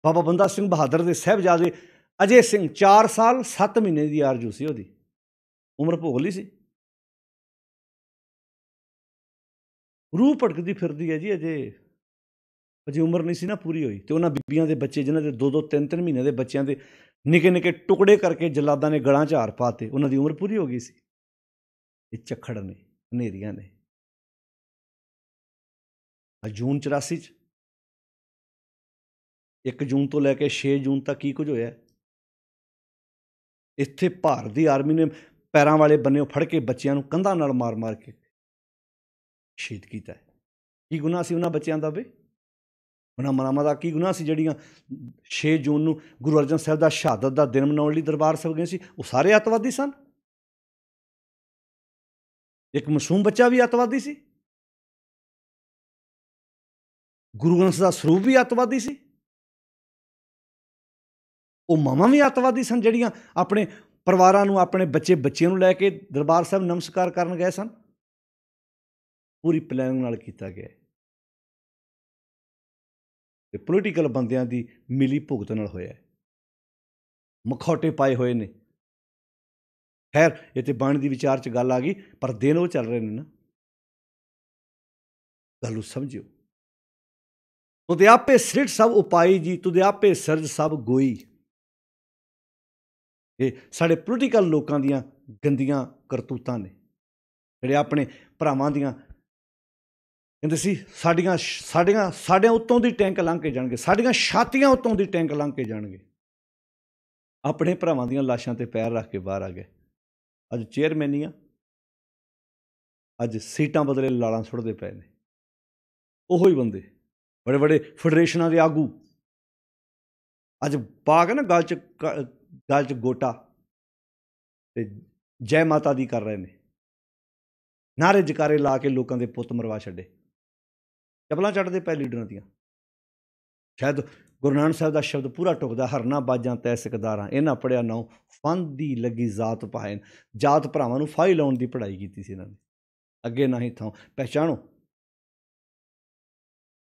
ਬਾਬਾ ਬੰਦਾ ਸਿੰਘ ਬਹਾਦਰ ਦੇ ਸਾਹਿਬਜ਼ਾਦੇ ਅਜੇ ਸਿੰਘ 4 ਸਾਲ 7 ਮਹੀਨੇ ਦੀ ਆਰਜੂ ਸੀ, ਉਹਦੀ ਉਮਰ ਭੋਗ ਲਈ ਸੀ। ਰੂਹ ਭਟਕਦੀ ਫਿਰਦੀ ਹੈ ਜੀ, ਅਜੇ ਉਮਰ ਨਹੀਂ ਸੀ ਨਾ ਪੂਰੀ ਹੋਈ। ਅਤੇ ਉਹਨਾਂ ਬੀਬੀਆਂ ਦੇ ਬੱਚੇ ਜਿਨ੍ਹਾਂ ਦੇ 2-2 3-3 ਮਹੀਨੇ ਦੇ ਬੱਚਿਆਂ ਦੇ ਨਿੱਕੇ ਨਿੱਕੇ ਟੁਕੜੇ ਕਰਕੇ ਜਲਾਦਾਂ ਨੇ ਗਲਾਂ 'ਚ ਹਾਰ ਪਾਤੇ, ਉਹਨਾਂ ਦੀ ਉਮਰ ਪੂਰੀ ਹੋ ਗਈ ਸੀ। ਇਹ ਝੱਖੜ ਨੇ, ਹਨੇਰੀਆਂ ਨੇ। ਜੂਨ 84 'ਚ 1 ਜੂਨ ਤੋਂ ਲੈ ਕੇ 6 ਜੂਨ ਤੱਕ ਕੀ ਕੁਝ ਹੋਇਆ? ਇੱਥੇ ਭਾਰਤ ਦੀ ਆਰਮੀ ਨੇ ਪੈਰਾਂ ਵਾਲੇ ਬੰਨਿਓ ਫੜ ਕੇ ਬੱਚਿਆਂ ਨੂੰ ਕੰਧਾਂ ਨਾਲ ਮਾਰ ਮਾਰ ਕੇ ਸ਼ਹੀਦ ਕੀਤਾ। ਕੀ ਗੁਨਾਹ ਸੀ ਉਹਨਾਂ ਬੱਚਿਆਂ ਦਾ? ਵੇ ਉਹਨਾਂ ਮਾਵਾਂ ਦਾ ਕੀ ਗੁਨਾਹ ਸੀ ਜਿਹੜੀਆਂ 6 ਜੂਨ ਨੂੰ ਗੁਰੂ ਅਰਜਨ ਸਾਹਿਬ ਦਾ ਸ਼ਹਾਦਤ ਦਾ ਦਿਨ ਮਨਾਉਣ ਲਈ ਦਰਬਾਰ ਸਾਹਿਬ ਗਏ ਸੀ? ਉਹ ਸਾਰੇ ਅੱਤਵਾਦੀ ਸਨ। ਇੱਕ ਮਾਸੂਮ ਬੱਚਾ ਵੀ ਅੱਤਵਾਦੀ ਸੀ, ਗੁਰੂ ਗ੍ਰੰਥ ਦਾ ਸਰੂਪ ਵੀ ਅੱਤਵਾਦੀ ਸੀ, ਉਹ ਮਾਵਾਂ ਵੀ ਅੱਤਵਾਦੀ ਸਨ ਜਿਹੜੀਆਂ ਆਪਣੇ ਪਰਿਵਾਰਾਂ ਨੂੰ, ਆਪਣੇ ਬੱਚਿਆਂ ਨੂੰ ਲੈ ਕੇ ਦਰਬਾਰ ਸਾਹਿਬ ਨਮਸਕਾਰ ਕਰਨ ਗਏ ਸਨ। ਪੂਰੀ ਪਲੈਨਿੰਗ ਨਾਲ ਕੀਤਾ ਗਿਆ ਤੇ ਪੋਲੀਟੀਕਲ ਬੰਦਿਆਂ ਦੀ ਮਿਲੀ ਭੁਗਤ ਨਾਲ ਹੋਇਆ। ਮਖੌਟੇ ਪਾਏ ਹੋਏ ਨੇ। ਖੈਰ, ਇਹ ਤੇ ਬਾਣੀ ਦੀ ਵਿਚਾਰ 'ਚ ਗੱਲ ਆ ਗਈ, ਪਰ ਦਿਨ ਉਹ ਚੱਲ ਰਹੇ ਨੇ ਨਾ, ਗੱਲ ਨੂੰ ਸਮਝਿਓ। ਤੁਦੇ ਆਪੇ ਸ੍ਰਿਸ਼ਟ ਸਭ ਉਪਾਈ ਜੀ, ਤੁਦੇ ਆਪੇ ਸਿਰਜ ਸਭ ਗੋਈ। ਇਹ ਸਾਡੇ ਪੋਲੀਟੀਕਲ ਲੋਕਾਂ ਦੀਆਂ ਗੰਦੀਆਂ ਕਰਤੂਤਾਂ ਨੇ, ਜਿਹੜੇ ਆਪਣੇ ਭਰਾਵਾਂ ਦੀਆਂ ਕਹਿੰਦੇ ਸੀ ਸਾਡਿਆਂ ਉੱਤੋਂ ਦੀ ਟੈਂਕ ਲੰਘ ਕੇ ਜਾਣਗੇ, ਸਾਡੀਆਂ ਛਾਤੀਆਂ ਉੱਤੋਂ ਦੀ ਟੈਂਕ ਲੰਘ ਕੇ ਜਾਣਗੇ। ਆਪਣੇ ਭਰਾਵਾਂ ਦੀਆਂ ਲਾਸ਼ਾਂ ਤੇ ਪੈਰ ਰੱਖ ਕੇ ਬਾਹਰ ਆ ਗਏ। ਅੱਜ ਚੇਅਰਮੈਨੀਆਂ, ਅੱਜ ਸੀਟਾਂ ਬਦਲੇ ਲਾਲਾਂ ਸੁੱਟਦੇ ਪਏ ਨੇ। ਉਹੋ ਹੀ ਬੰਦੇ, ਬੜੇ ਬੜੇ ਫੈਡਰੇਸ਼ਨਾਂ ਦੇ ਆਗੂ ਅੱਜ ਪਾ ਕੇ ਨਾ ਗਲ 'ਚ ਗੋਟਾ ਤੇ ਜੈ ਮਾਤਾ ਦੀ ਕਰ ਰਹੇ ਨੇ, ਨਾਰੇ ਜਕਾਰੇ ਲਾ ਕੇ ਲੋਕਾਂ ਦੇ ਪੁੱਤ ਮਰਵਾ ਛੱਡੇ। ਚੱਪਲਾਂ ਚੱਟਦੇ ਪਏ ਲੀਡਰਾਂ ਦੀਆਂ। ਸ਼ਾਇਦ ਗੁਰੂ ਨਾਨਕ ਸਾਹਿਬ ਦਾ ਸ਼ਬਦ ਪੂਰਾ ਟੁਕਦਾ, ਹਰਨਾ ਬਾਜਾਂ ਤੈ ਸਿਕਦਾਰਾਂ, ਇਹਨਾਂ ਪੜ੍ਹਿਆ ਨਾਉ ਫੰਦੀ ਲੱਗੀ ਜਾਤ ਪਾਇਨ। ਜਾਤ ਭਰਾਵਾਂ ਨੂੰ ਫਾਹੀ ਲਾਉਣ ਦੀ ਪੜ੍ਹਾਈ ਕੀਤੀ ਸੀ ਇਹਨਾਂ ਨੇ। ਅੱਗੇ ਨਾ ਹੀ ਥਾਂ ਪਹਿਚਾਣੋ,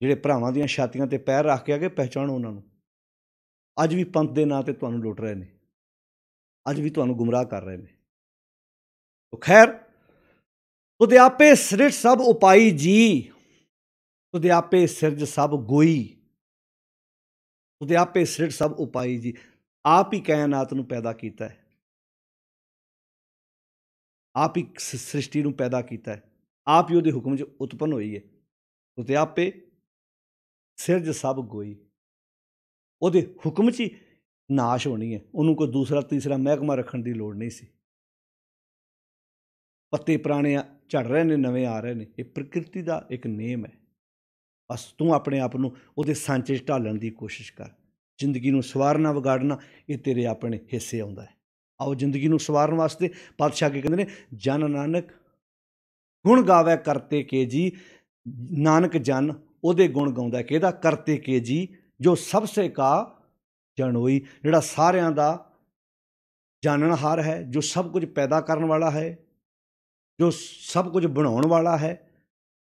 ਜਿਹੜੇ ਭਰਾਵਾਂ ਦੀਆਂ ਛਾਤੀਆਂ ਤੇ ਪੈਰ ਰੱਖ ਕੇ ਆ ਗਏ, ਪਹਿਚਾਣੋ ਉਹਨਾਂ ਨੂੰ। ਅੱਜ ਵੀ ਪੰਥ ਦੇ ਨਾਂ ਤੇ ਤੁਹਾਨੂੰ ਲੁੱਟ ਰਹੇ ਨੇ, ਅੱਜ ਵੀ ਤੁਹਾਨੂੰ ਗੁੰਮਰਾਹ ਕਰ ਰਹੇ ਨੇ। ਖੈਰ, ਤੁਧ ਆਪੇ ਸਿਰਜ ਸਭ ਉਪਾਈ ਜੀ, ਤੁਧ ਆਪੇ ਸਿਰਜ ਸਭ ਗੋਈ, ਤੁਧ ਆਪੇ ਸਿਰਜ ਸਭ ਉਪਾਈ ਜੀ। ਆਪ ਹੀ ਕਾਇਨਾਤ ਨੂੰ ਪੈਦਾ ਕੀਤਾ ਹੈ, ਆਪ ਹੀ ਸ੍ਰਿਸ਼ਟੀ ਨੂੰ ਪੈਦਾ ਕੀਤਾ ਹੈ, ਆਪ ਹੀ ਉਹਦੇ ਹੁਕਮ 'ਚ ਉਤਪੰਨ ਹੋਈ ਹੈ। ਤੁਧ ਆਪੇ ਸਿਰਜ ਸਭ ਗੋਈ, ਉਹਦੇ ਹੁਕਮ 'ਚ ਹੀ ਨਾਸ਼ ਹੋਣੀ ਹੈ। ਉਹਨੂੰ ਕੋਈ ਦੂਸਰਾ ਤੀਸਰਾ ਮਹਿਕਮਾ ਰੱਖਣ ਦੀ ਲੋੜ ਨਹੀਂ ਸੀ। ਪੱਤੇ ਪੁਰਾਣੇ ਝੜ ਰਹੇ ਨੇ, ਨਵੇਂ ਆ ਰਹੇ ਨੇ। ਇਹ ਪ੍ਰਕਿਰਤੀ ਦਾ ਇੱਕ ਨੇਮ ਹੈ। ਬਸ ਤੂੰ ਆਪਣੇ ਆਪ ਨੂੰ ਉਹਦੇ ਸਾਂਚੇ 'ਚ ਢਾਲਣ ਦੀ ਕੋਸ਼ਿਸ਼ ਕਰ। ਜ਼ਿੰਦਗੀ ਨੂੰ ਸਵਾਰਨਾ ਵਿਗਾੜਨਾ ਇਹ ਤੇਰੇ ਆਪਣੇ ਹਿੱਸੇ ਆਉਂਦਾ ਹੈ। ਆਓ ਜ਼ਿੰਦਗੀ ਨੂੰ ਸਵਾਰਨ ਵਾਸਤੇ ਪਾਤਸ਼ਾਹ ਕੀ ਕਹਿੰਦੇ ਨੇ, ਜਨ ਨਾਨਕ ਗੁਣ ਗਾਵੇ ਕਰਤੇ ਕੇ ਜੀ। ਨਾਨਕ ਜਨ ਉਹਦੇ ਗੁਣ ਗਾਉਂਦਾ, ਕਿਹਦਾ? ਕਰਤੇ ਕੇ ਜੀ ਜੋ ਸਭ ਸੇ ਕਾ ਜਨੋਈ, ਜਿਹੜਾ ਸਾਰਿਆਂ ਦਾ ਜਾਣਨਹਾਰ ਹੈ, ਜੋ ਸਭ ਕੁਝ ਪੈਦਾ ਕਰਨ ਵਾਲਾ ਹੈ, ਜੋ ਸਭ ਕੁਝ ਬਣਾਉਣ ਵਾਲਾ ਹੈ,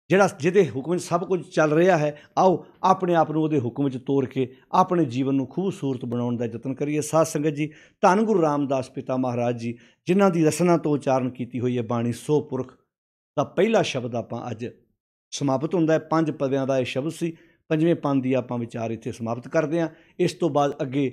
ਜਿਹਦੇ ਹੁਕਮ 'ਚ ਸਭ ਕੁਝ ਚੱਲ ਰਿਹਾ ਹੈ। ਆਓ ਆਪਣੇ ਆਪ ਨੂੰ ਉਹਦੇ ਹੁਕਮ 'ਚ ਤੋਰ ਕੇ ਆਪਣੇ ਜੀਵਨ ਨੂੰ ਖੂਬਸੂਰਤ ਬਣਾਉਣ ਦਾ ਯਤਨ ਕਰੀਏ। ਸਾਧ ਸੰਗਤ ਜੀ, ਧੰਨ ਗੁਰੂ ਰਾਮਦਾਸ ਪਿਤਾ ਮਹਾਰਾਜ ਜੀ, ਜਿਨ੍ਹਾਂ ਦੀ ਰਸਨਾ ਤੋਂ ਉਚਾਰਨ ਕੀਤੀ ਹੋਈ ਹੈ ਬਾਣੀ ਸੋ ਪੁਰਖ ਦਾ ਪਹਿਲਾ ਸ਼ਬਦ ਆਪਾਂ ਅੱਜ ਸਮਾਪਤ ਹੁੰਦਾ ਹੈ। 5 ਪਦਿਆਂ ਦਾ ਇਹ ਸ਼ਬਦ ਸੀ। 5ਵੇਂ ਪੰਦ ਦੀ ਆਪਾਂ ਵਿਚਾਰ ਇੱਥੇ ਸਮਾਪਤ ਕਰਦੇ ਹਾਂ। ਇਸ ਤੋਂ ਬਾਅਦ ਅੱਗੇ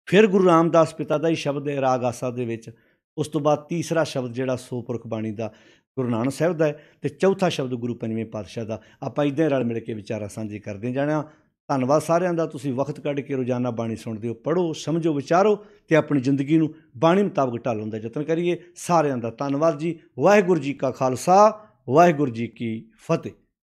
ਫਿਰ ਗੁਰੂ ਰਾਮਦਾਸ ਪਿਤਾ ਦਾ ਹੀ ਸ਼ਬਦ ਹੈ ਰਾਗ ਆਸਾ ਦੇ ਵਿੱਚ। ਉਸ ਤੋਂ ਬਾਅਦ ਤੀਸਰਾ ਸ਼ਬਦ ਜਿਹੜਾ ਸੋ ਪੁਰਖ ਬਾਣੀ ਦਾ ਗੁਰੂ ਨਾਨਕ ਸਾਹਿਬ ਦਾ ਹੈ, ਅਤੇ ਚੌਥਾ ਸ਼ਬਦ ਗੁਰੂ 5ਵੇਂ ਪਾਤਸ਼ਾਹ ਦਾ। ਆਪਾਂ ਇੱਦਾਂ ਹੀ ਰਲ ਮਿਲ ਕੇ ਵਿਚਾਰਾਂ ਸਾਂਝੇ ਕਰਦੇ ਜਾਣਾ। ਧੰਨਵਾਦ ਸਾਰਿਆਂ ਦਾ। ਤੁਸੀਂ ਵਕਤ ਕੱਢ ਕੇ ਰੋਜ਼ਾਨਾ ਬਾਣੀ ਸੁਣਦੇ ਹੋ। ਪੜ੍ਹੋ, ਸਮਝੋ, ਵਿਚਾਰੋ ਅਤੇ ਆਪਣੀ ਜ਼ਿੰਦਗੀ ਨੂੰ ਬਾਣੀ ਮੁਤਾਬਕ ਢਾਲਣ ਦਾ ਯਤਨ ਕਰੀਏ। ਸਾਰਿਆਂ ਦਾ ਧੰਨਵਾਦ ਜੀ। ਵਾਹਿਗੁਰੂ ਜੀ ਕਾ ਖਾਲਸਾ, ਵਾਹਿਗੁਰੂ ਜੀ ਕੀ ਫਤਿਹ।